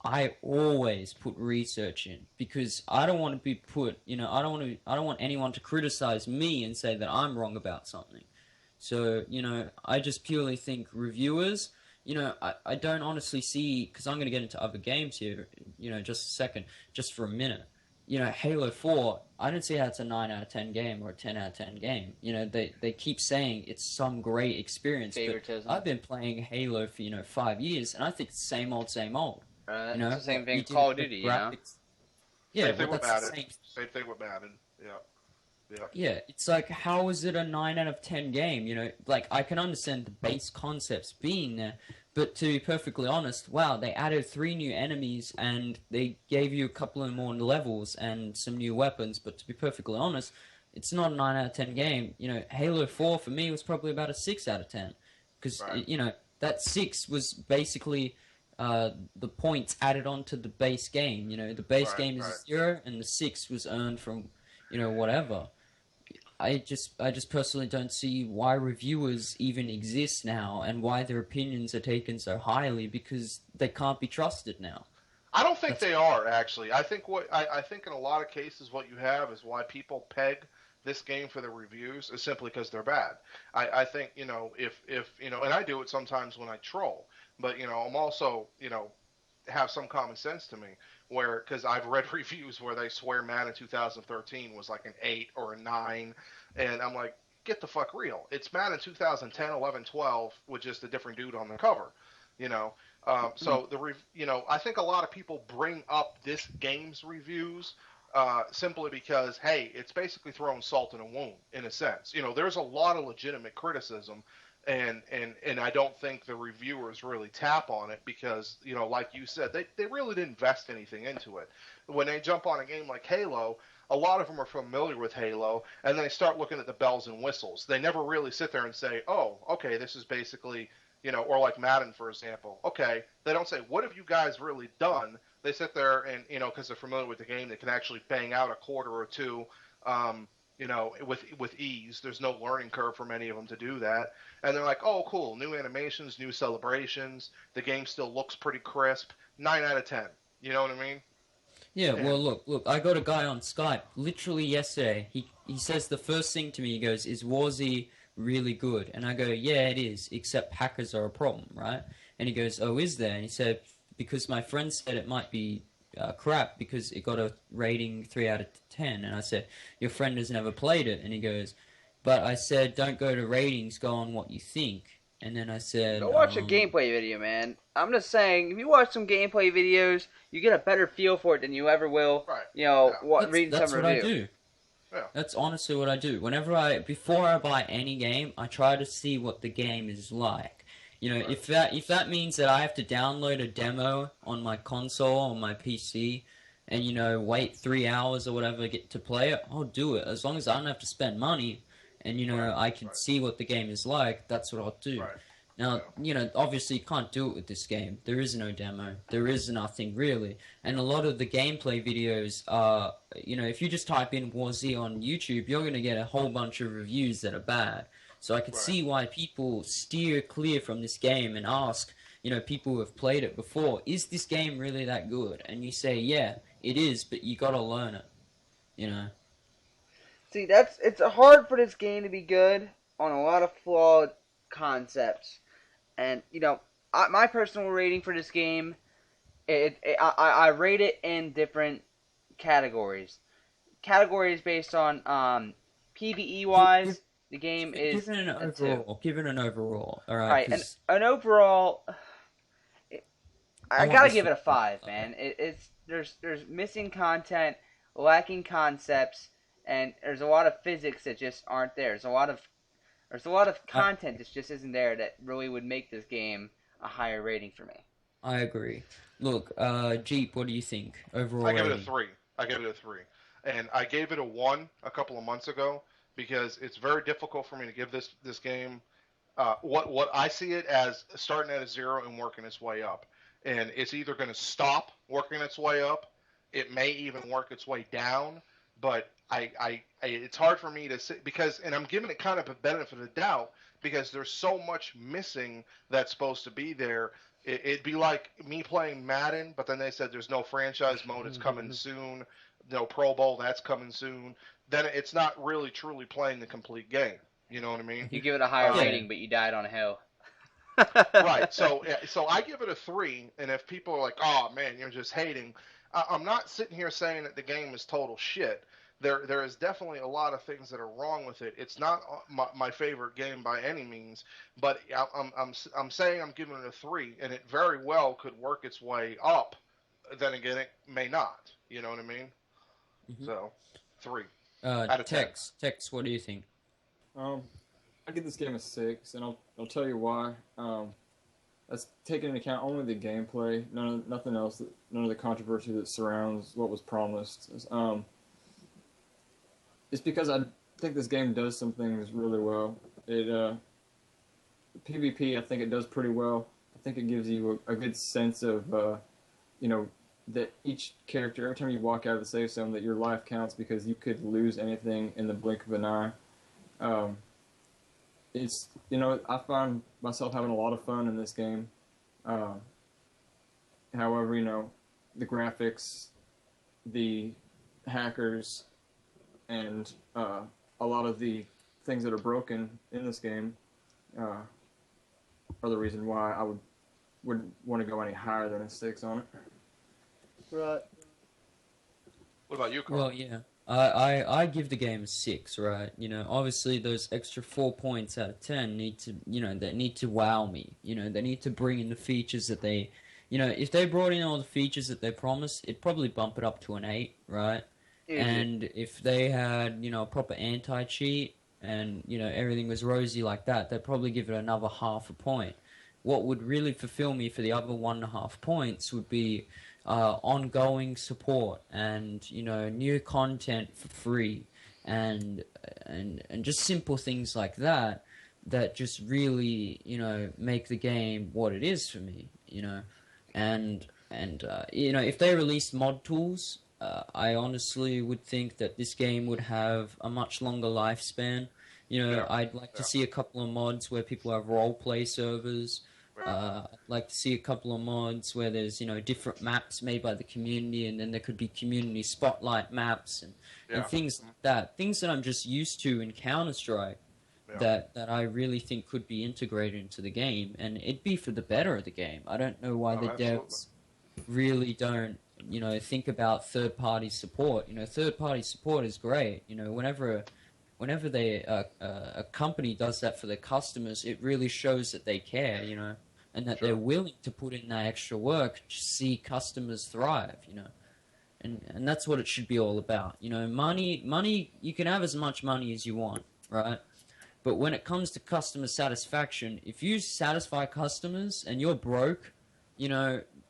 I always put research in, because I don't want to be put, I don't want anyone to criticize me and say that I'm wrong about something. So, I just purely think reviewers, I don't honestly see, because I'm going to get into other games here, just a second, just for a minute. Halo 4, I don't see how it's a 9 out of 10 game or a 10 out of 10 game. They keep saying it's some great experience, Favoritism. but I've been playing Halo for, 5 years, and I think it's same old, same old. It's the same thing with Call of Duty, Yeah, Same thing well, with that's the Madden. same. Same thing with Madden. Yeah. Yeah, it's like, how is it a 9 out of 10 game? Like, I can understand the base concepts being there, but to be perfectly honest, wow, they added 3 new enemies, and they gave you a couple of more levels and some new weapons, but to be perfectly honest, it's not a 9 out of 10 game. Halo 4 for me was probably about a 6 out of 10, because, that 6 was basically the points added onto the base game. The base game is a 0, and the 6 was earned from, whatever. I just personally don't see why reviewers even exist now, and why their opinions are taken so highly, because they can't be trusted now. I don't think they are, actually. I think I think in a lot of cases what you have is why people peg this game for the reviews is simply because they're bad. I think, if and I do it sometimes when I troll, but I'm also, have some common sense to me, because I've read reviews where they swear Madden 2013 was like an 8 or a 9, and I'm like, get the fuck real. It's Madden 2010, 11, 12 with just a different dude on the cover, So I think a lot of people bring up this game's reviews simply because, hey, it's basically throwing salt in a wound, in a sense. There's a lot of legitimate criticism, and I don't think the reviewers really tap on it, because, like you said, they really didn't invest anything into it. When they jump on a game like Halo, a lot of them are familiar with Halo, and then they start looking at the bells and whistles. They never really sit there and say, oh, okay, this is basically, or like Madden, for example. Okay, they don't say, what have you guys really done? They sit there and, because they're familiar with the game, they can actually bang out a quarter or two, with ease. There's no learning curve for many of them to do that. And they're like, oh, cool, new animations, new celebrations. The game still looks pretty crisp. 9 out of 10. You know what I mean? Yeah, well, look, I got a guy on Skype literally yesterday. He says the first thing to me, he goes, is Warzy really good? And I go, yeah, it is, except hackers are a problem, right? And he goes, oh, is there? And he said, because my friend said it might be crap because it got a rating 3 out of 10. And I said, your friend has never played it. And he goes, but I said, don't go to ratings, go on what you think. And then I said, go watch a gameplay video, man. I'm just saying, if you watch some gameplay videos, you get a better feel for it than you ever will, reading some review. That's what I do. Yeah. That's honestly what I do. Before I buy any game, I try to see what the game is like. If that means that I have to download a demo on my console, on my PC, and, wait 3 hours or whatever to play it, I'll do it. As long as I don't have to spend money, and you know Right, I can right. see what the game is like, that's what I'll do. Right. Now, Yeah. you know, obviously you can't do it with this game. There is no demo. There is nothing really. And a lot of the gameplay videos are, you know, if you just type in War Z on YouTube, you're going to get a whole bunch of reviews that are bad. So I could Right. see why people steer clear from this game and ask, you know, people who have played it before, is this game really that good? And you say, yeah, it is, but you got to learn it, you know. See, it's hard for this game to be good on a lot of flawed concepts. And my personal rating for this game, I rate it in different categories. Categories based on PVE Give, wise, the game give is it an a 2. overall. Give it an overall, all All right? right, and Because an overall, I I want gotta this give to it a be 5, okay. man. There's missing content, lacking concepts, and there's a lot of physics that just aren't there. There's a lot of I content that just isn't there that really would make this game a higher rating for me. I agree. Look, Jeep, what do you think? Overall I give it a rating? 3. I give it a 3. And I gave it a 1 a couple of months ago because it's very difficult for me to give this game what I see it as starting at a 0 and working its way up. And it's either going to stop working its way up, it may even work its way down, but it's hard for me to say because, and I'm giving it kind of a benefit of the doubt because there's so much missing that's supposed to be there. It'd be like me playing Madden, but then they said there's no franchise mode, it's coming soon, no Pro Bowl, that's coming soon. Then it's not really truly playing the complete game. You know what I mean? You give it a higher Yeah. rating, but you died on a hill. Right. So I give it a 3, and if people are like, "Oh man, you're just hating," I'm not sitting here saying that the game is total shit. There is definitely a lot of things that are wrong with it. It's not my favorite game by any means, but I'm saying I'm giving it a 3, and it very well could work its way up. Then again, it may not. You know what I mean? Mhm. So 3 out of 10. Tex, what do you think? I give this game a 6, and I'll tell you why. That's taking into account only the gameplay, nothing else, none of the controversy that surrounds what was promised. It's because I think this game does some things really well. PvP, I think it does pretty well. I think it gives you a good sense of, that each character, every time you walk out of the safe zone, that your life counts because you could lose anything in the blink of an eye. I find myself having a lot of fun in this game. However, the graphics, the hackers, and a lot of the things that are broken in this game are the reason why I wouldn't want to go any higher than a 6 on it. Right. What about you, Carl? Well, yeah. I give the game a 6, right? You know, obviously those extra 4 points out of 10 need to, they need to wow me. They need to bring in the features that they, if they brought in all the features that they promised, it'd probably bump it up to an 8, right? Easy. And if they had, a proper anti-cheat and, everything was rosy like that, they'd probably give it another half a point. What would really fulfill me for the other 1.5 points would be ongoing support and new content for free and just simple things like that just really make the game what it is for me, and if they released mod tools, I honestly would think that this game would have a much longer lifespan. Yeah. I'd like to see a couple of mods where people have roleplay servers. I'd like to see a couple of mods where there's, different maps made by the community, and then there could be community spotlight maps and things like that. Things that I'm just used to in Counter-Strike that I really think could be integrated into the game, and it'd be for the better of the game. I don't know why the devs really don't, think about third-party support. Third-party support is great. Whenever a company does that for their customers, it really shows that they care, and that they're willing to put in that extra work to see customers thrive, and that's what it should be all about. Money, you can have as much money as you want, right? But when it comes to customer satisfaction, if you satisfy customers and you're broke,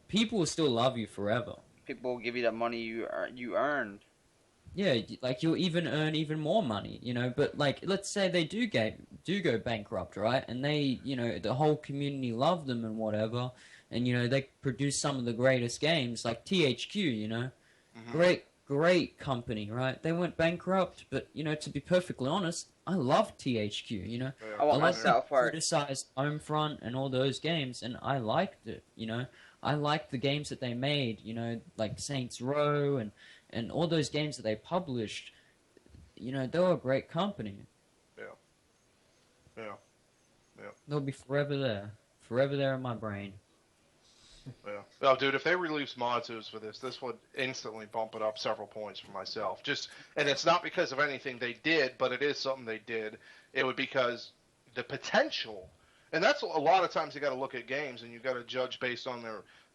people will still love you forever. People will give you that money you earned. Yeah, like you'll even earn even more money, you know. But like, let's say they do go bankrupt, right? And they, you know, the whole community love them and whatever, and you know they produce some of the greatest games, like THQ, you know, Hmm. great company, right? They went bankrupt, but you know, to be perfectly honest, I love THQ. You know, Yeah, I a want my lot of people South Park. criticized Homefront and all those games, and I liked it. You know, I liked the games that they made. You know, like Saints Row and all those games that they published. You know, they were a great company. yeah, yeah, yeah. They'll be forever there in my brain. Yeah. Oh, dude, if they release mod 2s for this would instantly bump it up several points for myself. Just, and it's not because of anything they did, but it is something they did. It would because the potential, and that's a lot of times you got to look at games and you got to judge based on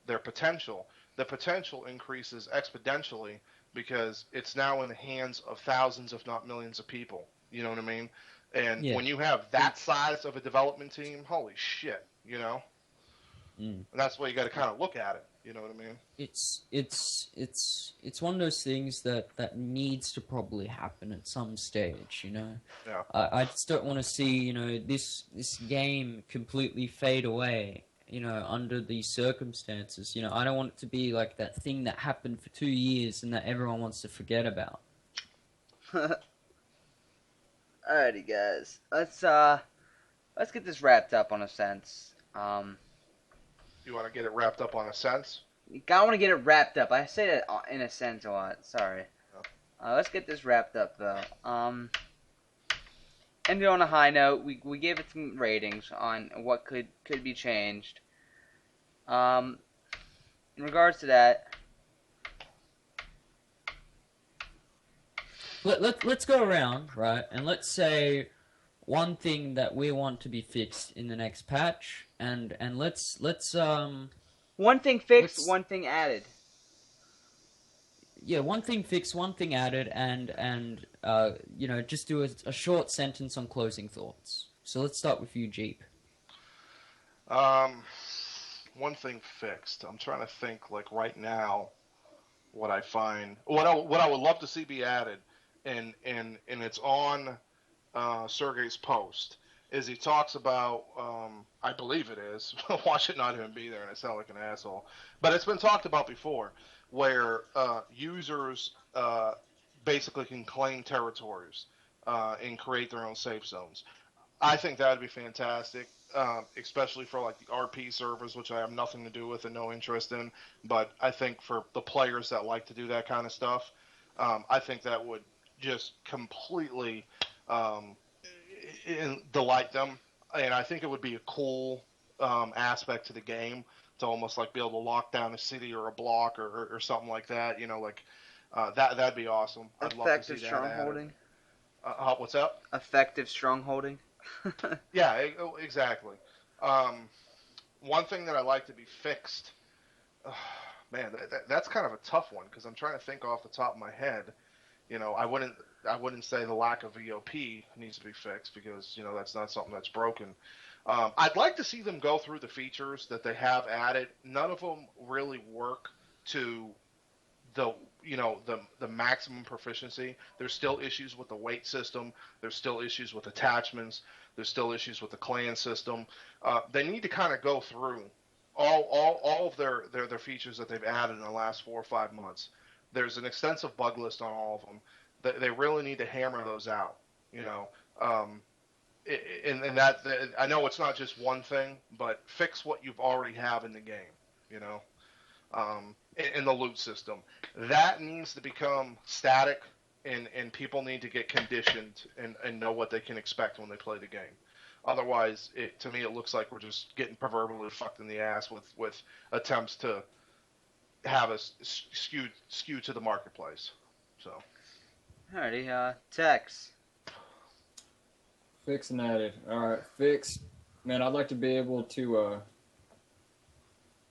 their potential. The potential increases exponentially because it's now in the hands of thousands, if not millions, of people. You know what I mean? And Yeah. when you have that size of a development team, holy shit, you know? Mm. And that's why you got to kind of look at it. You know what I mean? It's one of those things that needs to probably happen at some stage, you know. Yeah. I just don't want to see, you know, this game completely fade away, you know, under these circumstances. You know, I don't want it to be like that thing that happened for 2 years and that everyone wants to forget about. Alrighty, guys. Let's get this wrapped up on a sense. You want to get it wrapped up on a sense? I want to get it wrapped up. I say that in a sense a lot. Sorry. Let's get this wrapped up though. Ended on a high note. We gave it some ratings on what could be changed. In regards to that, Let's go around, right? And let's say one thing that we want to be fixed in the next patch, and let's one thing fixed, let's one thing added. yeah, one thing fixed, one thing added, and you know, just do a short sentence on closing thoughts. So let's start with you, Jeep. Um, One thing fixed. I'm trying to think like right now what I find what I would love to see be added, and it's on Sergey's post. Is he talks about I believe it is. Watch it not even be there, and I sound like an asshole. But it's been talked about before, where users basically can claim territories and create their own safe zones. I think that would be fantastic, especially for like the RP servers, which I have nothing to do with and no interest in. But I think for the players that like to do that kind of stuff, I think that would just completely delight them. And I think it would be a cool aspect to the game to almost like be able to lock down a city or a block or something like that. You know, like that'd be awesome. I'd love to see Effective that added. strongholding. What's up? Effective strongholding. Yeah, exactly. One thing that I like to be fixed, man, that's kind of a tough one because I'm trying to think off the top of my head. You know, I wouldn't say the lack of VOP needs to be fixed because you know that's not something that's broken. I'd like to see them go through the features that they have added. None of them really work to the the maximum proficiency. There's still issues with the weight system. There's still issues with attachments. There's still issues with the clan system. They need to kind of go through all of their features that they've added in the last 4 or 5 months. There's an extensive bug list on all of them. They really need to hammer those out. You know, and that I know it's not just one thing, but fix what you've already have in the game. You know. In the loot system. That needs to become static, and people need to get conditioned and know what they can expect when they play the game. Otherwise, to me, it looks like we're just getting proverbially fucked in the ass with attempts to have us skew to the marketplace. So. Alrighty, Tex. Fixed and added. All right, fixed. Man, I'd like to be able to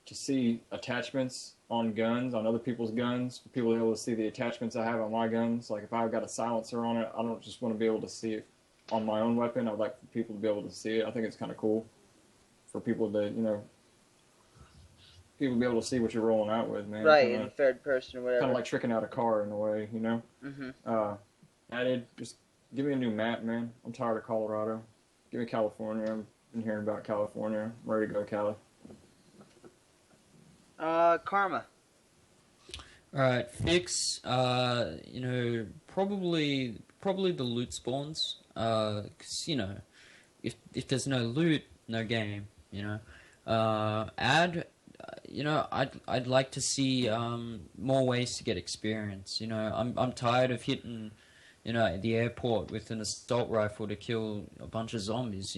see attachments on guns, on other people's guns, for people to be able to see the attachments I have on my guns. Like if I've got a silencer on it, I don't just want to be able to see it on my own weapon. I'd like for people to be able to see it. I think it's kind of cool for people to, you know, people be able to see what you're rolling out with, man. Right, in third person or whatever. Kind of like tricking out a car in a way, you know. Added, just give me a new map, man. I'm tired of Colorado. Give me California. I've been hearing about California. I'm ready to go, Cali. Karma. Alright, fix, probably the loot spawns, 'cause, if there's no loot, no game, add, I'd like to see, more ways to get experience, I'm tired of hitting, the airport with an assault rifle to kill a bunch of zombies,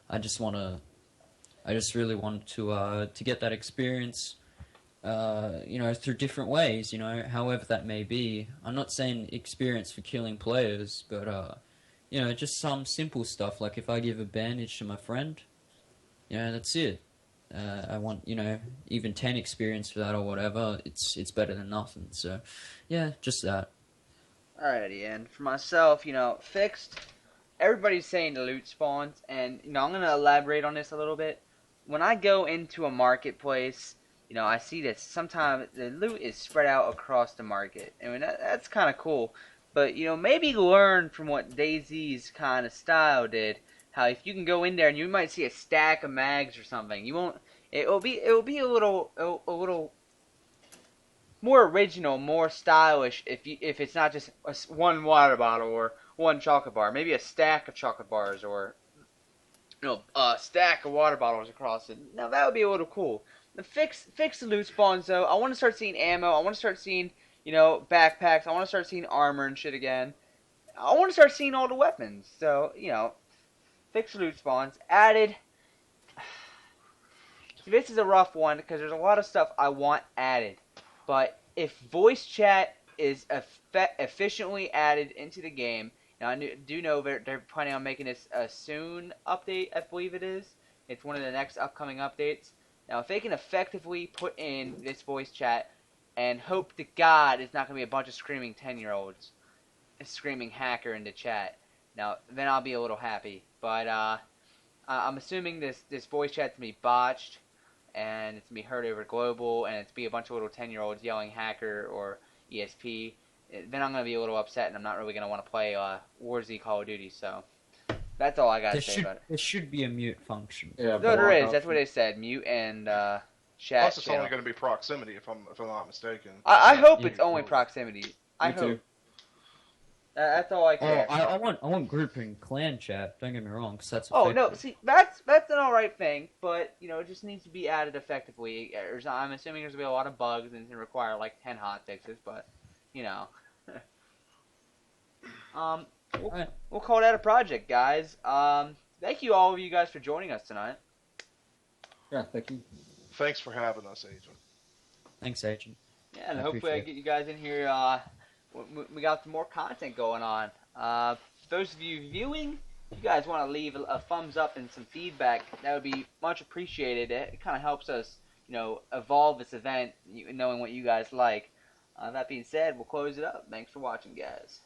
I just really want to get that experience, through different ways, however that may be. I'm not saying experience for killing players, but, just some simple stuff, like if I give a bandage to my friend, that's it. I want, even 10 experience for that or whatever, it's better than nothing, so, yeah, just that. Alrighty, and for myself, fixed, everybody's saying the loot spawns, and, I'm going to elaborate on this a little bit. When I go into a marketplace, I see that sometimes the loot is spread out across the market. I mean, that's kind of cool. But, maybe learn from what DayZ's kind of style did. How if you can go in there and you might see a stack of mags or something, you won't. It'll be a little more original, more stylish if it's not just one water bottle or one chocolate bar. Maybe a stack of chocolate bars or a stack of water bottles across it. Now that would be a little cool. Fix the loot spawns though. I want to start seeing ammo. I want to start seeing, backpacks. I want to start seeing armor and shit again. I want to start seeing all the weapons. So, fix the loot spawns. Added. This is a rough one because there's a lot of stuff I want added. But if voice chat is efficiently added into the game, now I do know they're planning on making this a soon update, I believe it is. It's one of the next upcoming updates. Now, if they can effectively put in this voice chat and hope to God it's not going to be a bunch of screaming 10-year-olds, screaming hacker in the chat, now, then I'll be a little happy. But I'm assuming this voice chat's going to be botched, and it's going to be heard over global, and it's going to be a bunch of little 10-year-olds yelling hacker or ESP. Then I'm going to be a little upset, and I'm not really going to want to play War Z Call of Duty, so... That's all I got to say about it. There should be a mute function. Yeah, no, there is. That's what they said. Mute and chat. Plus, it's only going to be proximity, if I'm not mistaken. I hope it's only proximity. I hope. too. That's all I care. I want group and clan chat. Don't get me wrong, because that's. Oh effective. no, see that's an alright thing, but it just needs to be added effectively. I'm assuming there's gonna be a lot of bugs and it's gonna require like 10 hot fixes, but We'll call that a project, guys. Thank you all of you guys for joining us tonight. Yeah, thank you. Thanks for having us, Agent. Thanks, Agent. Yeah, and hopefully I get you guys in here. We got some more content going on. Those of you viewing, if you guys want to leave a thumbs up and some feedback, that would be much appreciated. It kind of helps us, evolve this event, knowing what you guys like. That being said, we'll close it up. Thanks for watching, guys.